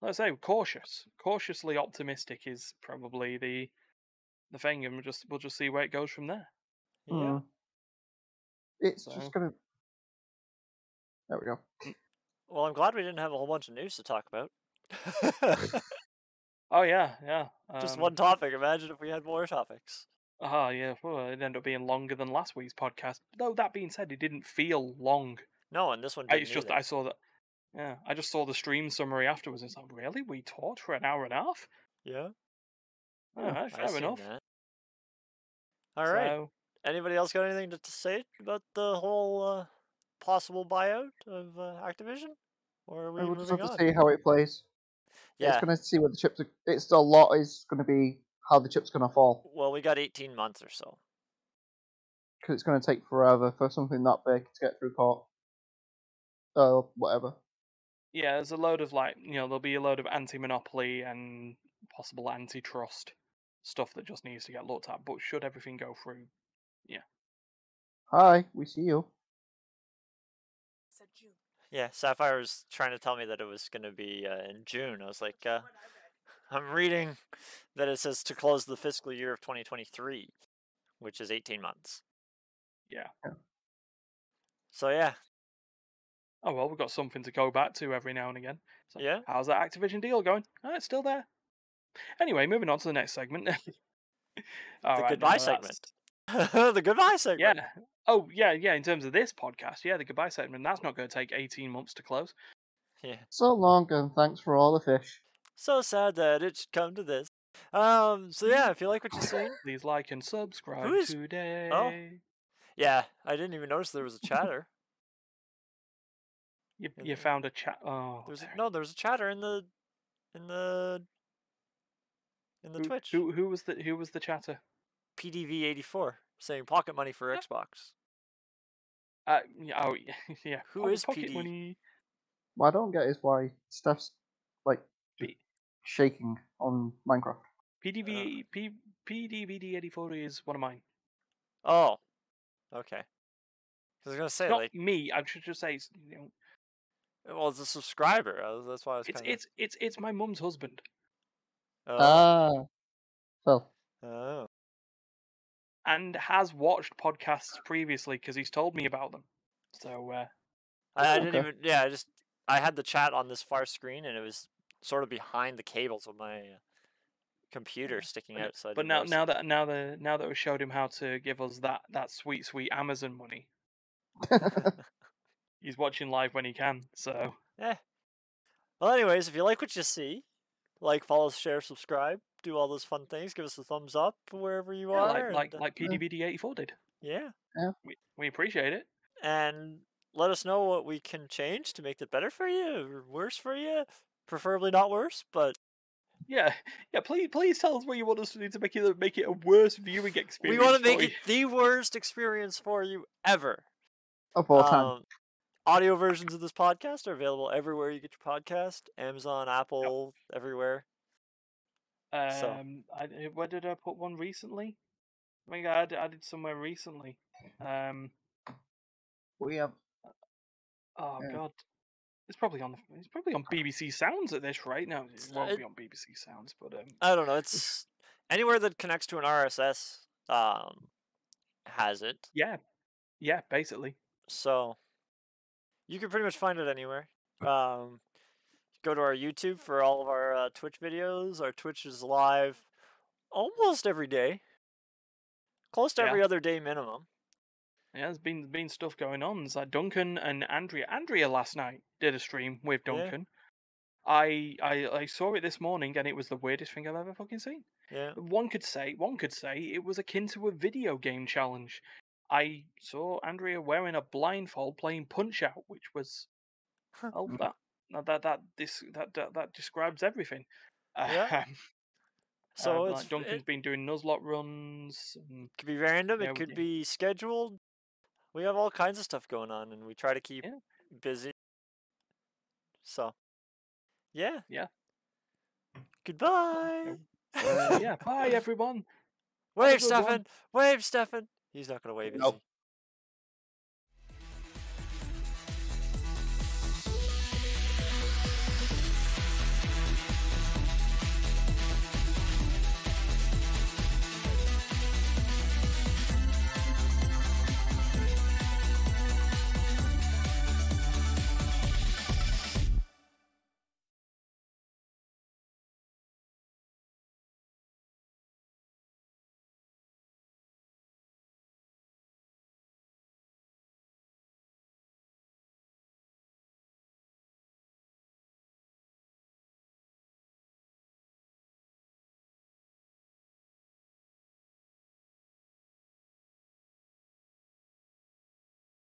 S3: Let's say cautiously optimistic is probably the thing, and we'll just see where it goes from there.
S2: Yeah.
S4: It's just gonna. There we go.
S2: Well, I'm glad we didn't have a whole bunch of news to talk about.
S3: Oh yeah.
S2: Just one topic. Imagine if we had more topics.
S3: Yeah. Well, it ended up being longer than last week's podcast. Though that being said, it didn't feel long.
S2: No, and this one didn't.
S3: It's just
S2: either.
S3: I saw that. Yeah, I just saw the stream summary afterwards. It's like, really? We talked for an hour and a half?
S2: Yeah.
S3: All right, fair enough.
S2: All right. Anybody else got anything to say about the whole possible buyout of Activision? Or are we
S4: We'll just
S2: moving
S4: have
S2: on?
S4: to see how it plays.
S2: Yeah.
S4: It's going to see what the chips are. It's a lot is going to be how the chips going to fall.
S2: Well, we got 18 months or so.
S4: Because it's going to take forever for something that big to get through court. Whatever.
S3: Yeah, there's a load of there'll be a load of anti-monopoly and possible antitrust stuff that just needs to get looked at. But should everything go through,
S4: Hi, we see you.
S2: Yeah, Sapphire was trying to tell me that it was going to be in June. I was like, I'm reading that it says to close the fiscal year of 2023, which is 18 months.
S3: yeah.
S2: So yeah,
S3: Oh well, we've got something to go back to every now and again. So,
S2: Yeah.
S3: how's that Activision deal going? Oh, it's still there. Anyway, moving on to the next segment. All
S2: the
S3: right,
S2: goodbye
S3: no,
S2: segment. The goodbye segment.
S3: Yeah. Oh, yeah. In terms of this podcast, yeah, the goodbye segment. That's not going to take 18 months to close.
S2: Yeah.
S4: So long, and thanks for all the fish.
S2: So sad that it should come to this. So yeah, if you like what you've seen,
S3: Please like and subscribe
S2: Who is-
S3: today.
S2: yeah, I didn't even notice there was a chatter.
S3: You found a chat. Oh,
S2: There was a chatter in the Twitch.
S3: Who was the chatter?
S2: PDV84 saying pocket money for Xbox.
S3: Yeah.
S2: Who is
S3: Pocket
S2: PD?
S3: Money?
S4: What I don't get is why Steph's like
S3: P-
S4: shaking on Minecraft.
S3: PDVD84 is one of mine.
S2: Oh, okay. I was gonna say
S3: Not
S2: like,
S3: me. I should just say,
S2: well, it's a subscriber. That's why I was
S3: it's
S2: kind of.
S3: it's my mum's husband.
S2: Oh.
S4: So
S2: Oh.
S3: And has watched podcasts previously because he's told me about them. So
S2: I didn't
S4: okay.
S2: even. Yeah, I had the chat on this far screen, and it was sort of behind the cables of my computer sticking out. So I
S3: but
S2: didn't notice it.
S3: now that we showed him how to give us that sweet Amazon money, he's watching live when he can. So
S2: Eh. Well, anyways, if you like what you see, like, follow, share, subscribe, do all those fun things. Give us a thumbs up wherever you are.
S3: like
S2: and,
S3: PDVD84 did.
S2: yeah.
S3: We appreciate it.
S2: And let us know what we can change to make it better for you or worse for you. Preferably not worse, but
S3: Yeah. Please tell us what you want us to do to make it a worse viewing experience.
S2: we want to make
S3: for
S2: it the worst experience for you ever.
S4: of all time.
S2: Audio versions of this podcast are available everywhere you get your podcast. Amazon, Apple, everywhere.
S3: Where did I put one recently? I think I did somewhere recently.
S4: We have
S3: Oh
S4: Yeah.
S3: God, it's probably on BBC Sounds at this rate. No, it won't be on BBC Sounds, but
S2: I don't know. It's anywhere that connects to an RSS has it.
S3: yeah, basically.
S2: So you can pretty much find it anywhere. Go to our YouTube for all of our Twitch videos. Our Twitch is live almost every day, close to every other day minimum.
S3: Yeah, there's been stuff going on. There's like Duncan and Andrea. Andrea last night did a stream with Duncan. I saw it this morning, and it was the weirdest thing I've ever fucking seen.
S2: Yeah.
S3: One could say it was akin to a video game challenge. I saw Andrea wearing a blindfold playing Punch Out, which was that describes everything.
S2: Yeah. So
S3: like Duncan's been doing Nuzlocke runs. And,
S2: could be random.
S3: yeah,
S2: It could be scheduled. We have all kinds of stuff going on, and we try to keep busy. So, yeah.
S3: Yeah.
S2: Goodbye.
S3: Yeah. Bye, everyone.
S2: Wave,
S3: Have a good one.
S2: Stefan. Wave, Stefan. He's not gonna wave, is
S4: Nope.
S2: he?